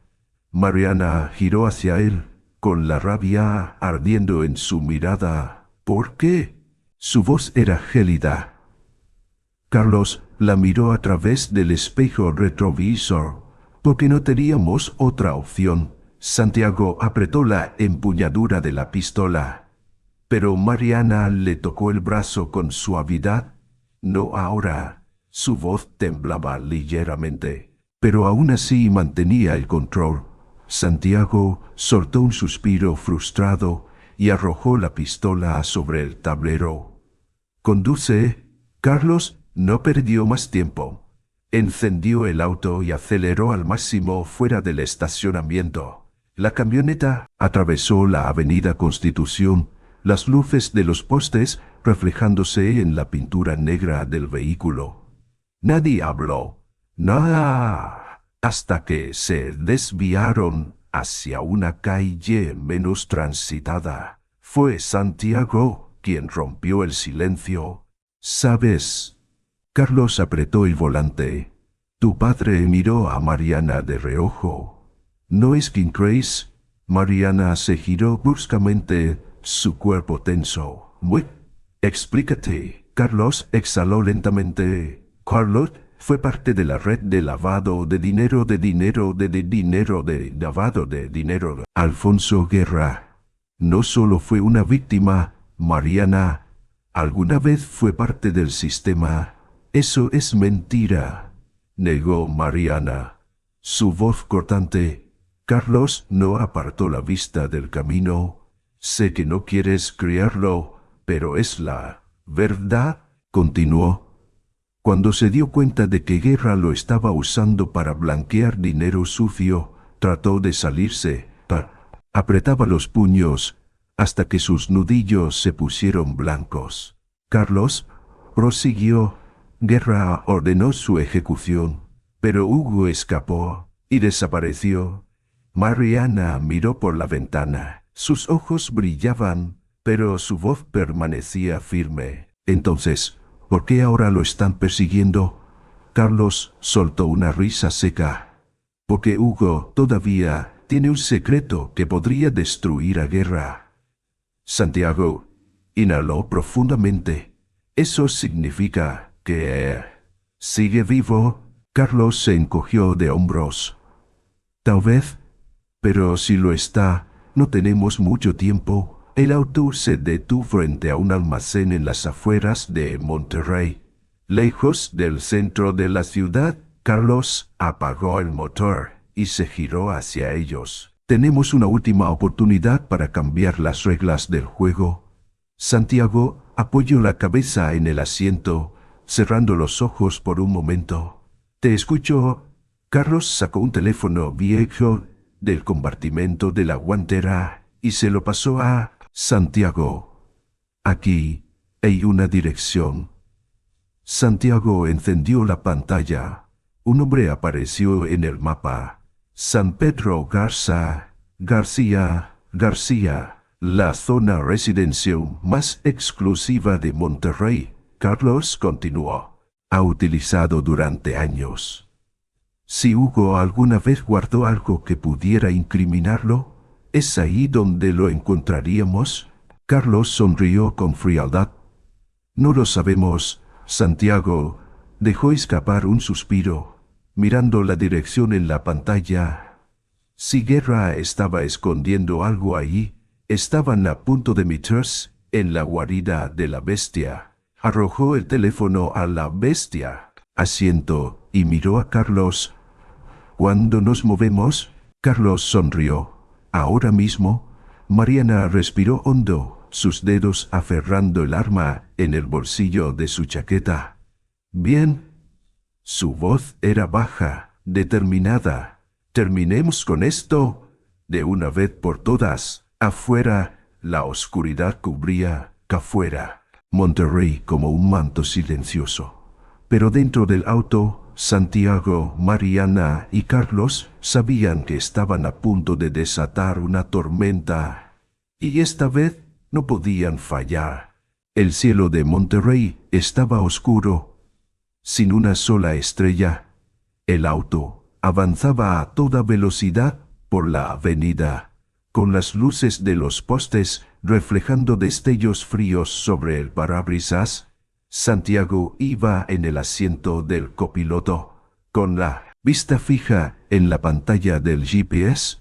Mariana giró hacia él, con la rabia ardiendo en su mirada. «¿Por qué?». Su voz era gélida. Carlos la miró a través del espejo retrovisor. «Porque no teníamos otra opción». Santiago apretó la empuñadura de la pistola, pero Mariana le tocó el brazo con suavidad. «No ahora». Su voz temblaba ligeramente, pero aún así mantenía el control. Santiago soltó un suspiro frustrado y arrojó la pistola sobre el tablero. «Conduce». Carlos no perdió más tiempo. Encendió el auto y aceleró al máximo fuera del estacionamiento. La camioneta atravesó la avenida Constitución, las luces de los postes reflejándose en la pintura negra del vehículo. Nadie habló. Nada. Hasta que se desviaron hacia una calle menos transitada. Fue Santiago quien rompió el silencio. ¿Sabes? Carlos apretó el volante. Tu padre miró a Mariana de reojo. ¿No es que crees? Mariana se giró bruscamente, su cuerpo tenso. Muy. Explícate. Carlos exhaló lentamente. Carlos fue parte de la red de lavado de dinero de lavado de dinero. Alfonso Guerra. No solo fue una víctima, Mariana. Alguna vez fue parte del sistema. Eso es mentira, negó Mariana. Su voz cortante. Carlos no apartó la vista del camino. Sé que no quieres creerlo, pero es la verdad, continuó. Cuando se dio cuenta de que Guerra lo estaba usando para blanquear dinero sucio, trató de salirse. Apretaba los puños hasta que sus nudillos se pusieron blancos. Carlos prosiguió. Guerra ordenó su ejecución, pero Hugo escapó y desapareció. Mariana miró por la ventana. Sus ojos brillaban, pero su voz permanecía firme. Entonces, ¿por qué ahora lo están persiguiendo? Carlos soltó una risa seca. Porque Hugo todavía tiene un secreto que podría destruir a Guerra. Santiago inhaló profundamente. Eso significa que sigue vivo. Carlos se encogió de hombros. Tal vez, pero si lo está, no tenemos mucho tiempo. El auto se detuvo frente a un almacén en las afueras de Monterrey. Lejos del centro de la ciudad, Carlos apagó el motor y se giró hacia ellos. Tenemos una última oportunidad para cambiar las reglas del juego. Santiago apoyó la cabeza en el asiento, cerrando los ojos por un momento. Te escucho. Carlos sacó un teléfono viejo del compartimento de la guantera y se lo pasó a Santiago. Aquí hay una dirección. Santiago encendió la pantalla. Un hombre apareció en el mapa. San Pedro García, la zona residencial más exclusiva de Monterrey. Carlos continuó. Ha utilizado durante años. Si Hugo alguna vez guardó algo que pudiera incriminarlo, ¿es ahí donde lo encontraríamos? Carlos sonrió con frialdad. No lo sabemos. Santiago dejó escapar un suspiro, mirando la dirección en la pantalla. Si Guerra estaba escondiendo algo ahí, estaban a punto de meterse en la guarida de la bestia. Arrojó el teléfono a la bestia. Asiento y miró a Carlos. ¿Cuándo nos movemos? Carlos sonrió. Ahora mismo. Mariana respiró hondo, sus dedos aferrando el arma en el bolsillo de su chaqueta. Bien. Su voz era baja, determinada. Terminemos con esto de una vez por todas. Afuera, la oscuridad cubría afuera Monterrey como un manto silencioso. Pero dentro del auto, Santiago, Mariana y Carlos sabían que estaban a punto de desatar una tormenta. Y esta vez no podían fallar. El cielo de Monterrey estaba oscuro, sin una sola estrella. El auto avanzaba a toda velocidad por la avenida, con las luces de los postes reflejando destellos fríos sobre el parabrisas. Santiago iba en el asiento del copiloto, con la vista fija en la pantalla del GPS,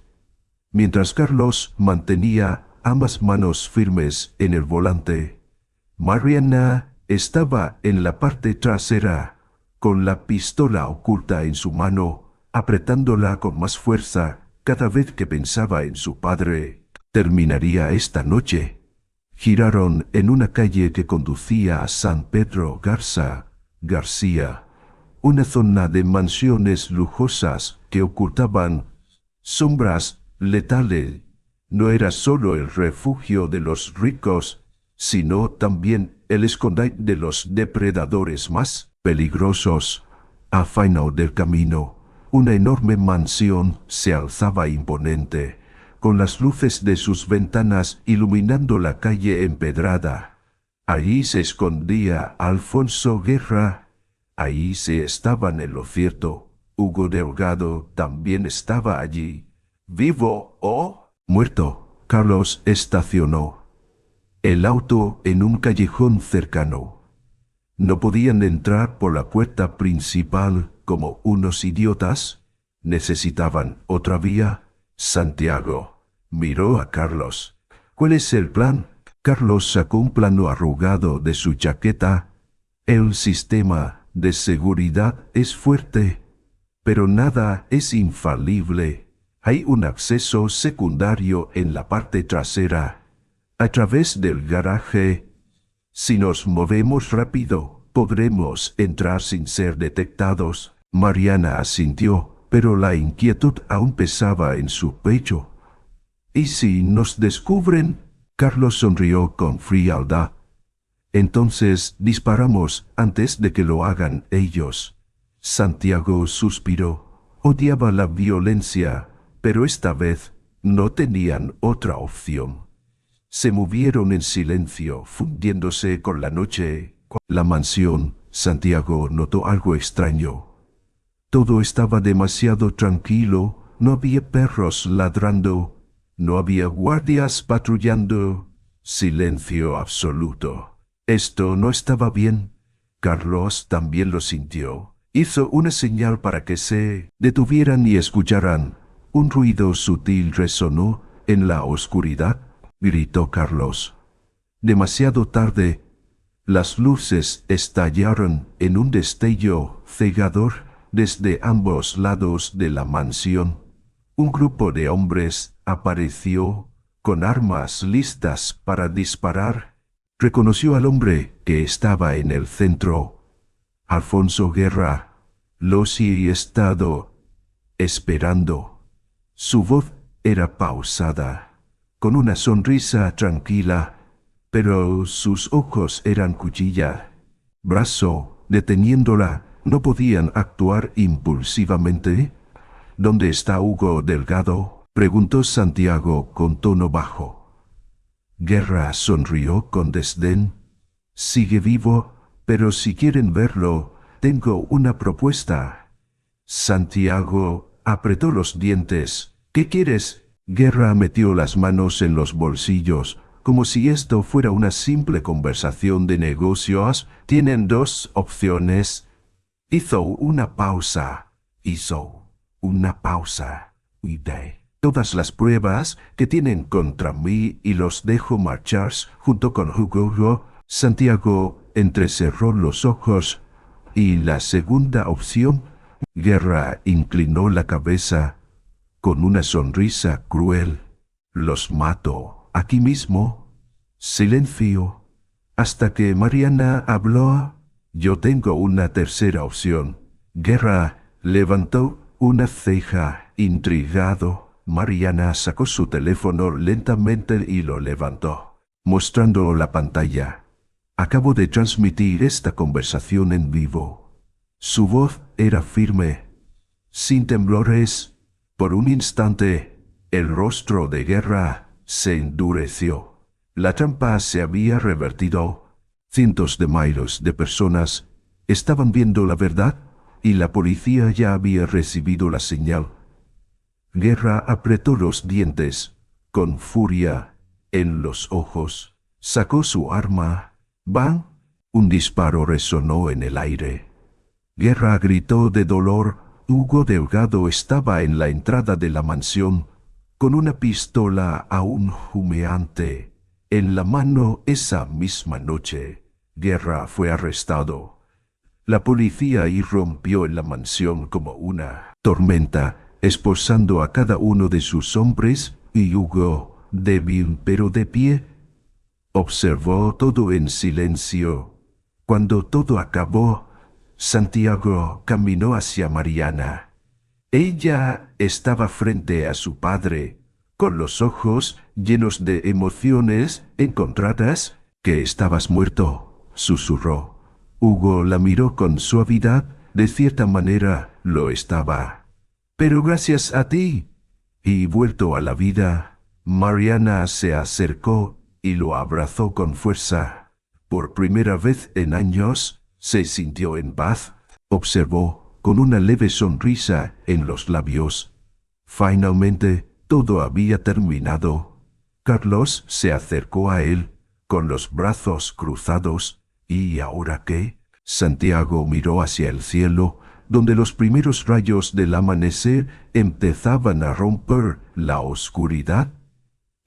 mientras Carlos mantenía ambas manos firmes en el volante. Mariana estaba en la parte trasera, con la pistola oculta en su mano, apretándola con más fuerza cada vez que pensaba en su padre. Terminaría esta noche. Giraron en una calle que conducía a San Pedro García, una zona de mansiones lujosas que ocultaban sombras Letale no era solo el refugio de los ricos, sino también el escondite de los depredadores más peligrosos. A final del camino, una enorme mansión se alzaba imponente, con las luces de sus ventanas iluminando la calle empedrada. Allí se escondía Alfonso Guerra. Ahí se estaban en lo cierto. Hugo Delgado también estaba allí. ¿Vivo o muerto? Carlos estacionó el auto en un callejón cercano. No podían entrar por la puerta principal como unos idiotas. Necesitaban otra vía. Santiago miró a Carlos. ¿Cuál es el plan? Carlos sacó un plano arrugado de su chaqueta. El sistema de seguridad es fuerte, pero nada es infalible. Hay un acceso secundario en la parte trasera, a través del garaje. Si nos movemos rápido, podremos entrar sin ser detectados. Mariana asintió, pero la inquietud aún pesaba en su pecho. ¿Y si nos descubren? Carlos sonrió con frialdad. Entonces disparamos antes de que lo hagan ellos. Santiago suspiró. Odiaba la violencia, pero esta vez no tenían otra opción. Se movieron en silencio, fundiéndose con la noche. La mansión, Santiago notó algo extraño. Todo estaba demasiado tranquilo, no había perros ladrando, no había guardias patrullando. Silencio absoluto. Esto no estaba bien. Carlos también lo sintió. Hizo una señal para que se detuvieran y escucharan. Un ruido sutil resonó en la oscuridad. Gritó Carlos. Demasiado tarde. Las luces estallaron en un destello cegador desde ambos lados de la mansión. Un grupo de hombres apareció con armas listas para disparar. Reconoció al hombre que estaba en el centro. Alfonso Guerra. Lo he estado esperando. Su voz era pausada, con una sonrisa tranquila, pero sus ojos eran cuchilla. Brazo, deteniéndola, no podían actuar impulsivamente. ¿Dónde está Hugo Delgado? Preguntó Santiago con tono bajo. Guerra sonrió con desdén. Sigue vivo, pero si quieren verlo, tengo una propuesta. Santiago apretó los dientes. ¿Qué quieres? Guerra metió las manos en los bolsillos, como si esto fuera una simple conversación de negocios. Tienen dos opciones. Hizo una pausa. Cuide todas las pruebas que tienen contra mí y los dejo marchar junto con Hugo. Santiago entrecerró los ojos. ¿Y la segunda opción? Guerra inclinó la cabeza con una sonrisa cruel. Los mato aquí mismo. Silencio. Hasta que Mariana habló. Yo tengo una tercera opción. Guerra levantó una ceja, intrigado. Mariana sacó su teléfono lentamente y lo levantó, mostrando la pantalla. Acabo de transmitir esta conversación en vivo. Su voz era firme, sin temblores. Por un instante, el rostro de Guerra se endureció. La trampa se había revertido. Cientos de miles de personas estaban viendo la verdad y la policía ya había recibido la señal. Guerra apretó los dientes, con furia en los ojos. Sacó su arma. ¡Bang! Un disparo resonó en el aire. Guerra gritó de dolor. Hugo Delgado estaba en la entrada de la mansión, con una pistola aún humeante en la mano. Esa misma noche, Guerra fue arrestado. La policía irrumpió en la mansión como una tormenta, esposando a cada uno de sus hombres, y Hugo, débil pero de pie, observó todo en silencio. Cuando todo acabó, Santiago caminó hacia Mariana. Ella estaba frente a su padre, con los ojos llenos de emociones encontradas, que estabas muerto, susurró. Hugo la miró con suavidad, de cierta manera lo estaba. Pero gracias a ti. Y vuelto a la vida, Mariana se acercó y lo abrazó con fuerza. Por primera vez en años, se sintió en paz, observó, con una leve sonrisa en los labios. Finalmente, todo había terminado. Carlos se acercó a él, con los brazos cruzados. ¿Y ahora qué? Santiago miró hacia el cielo, donde los primeros rayos del amanecer empezaban a romper la oscuridad.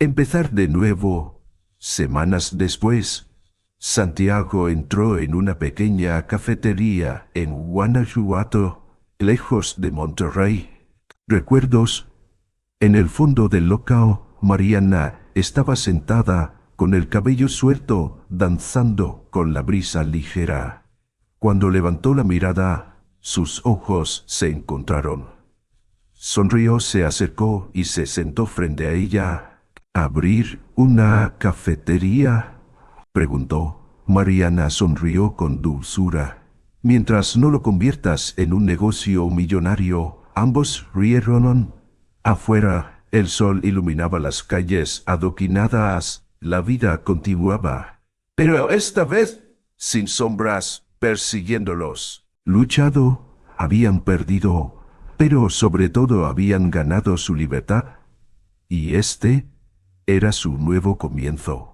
Empezar de nuevo. Semanas después, Santiago entró en una pequeña cafetería en Guanajuato, lejos de Monterrey. Recuerdos. En el fondo del local, Mariana estaba sentada, con el cabello suelto, danzando con la brisa ligera. Cuando levantó la mirada, sus ojos se encontraron. Sonrió, se acercó y se sentó frente a ella. ¿Abrir una cafetería?, preguntó. Mariana sonrió con dulzura. Mientras no lo conviertas en un negocio millonario. Ambos rieron. Afuera, el sol iluminaba las calles adoquinadas. La vida continuaba. Pero esta vez, sin sombras persiguiéndolos. Luchado, habían perdido, pero sobre todo habían ganado su libertad. Y este era su nuevo comienzo.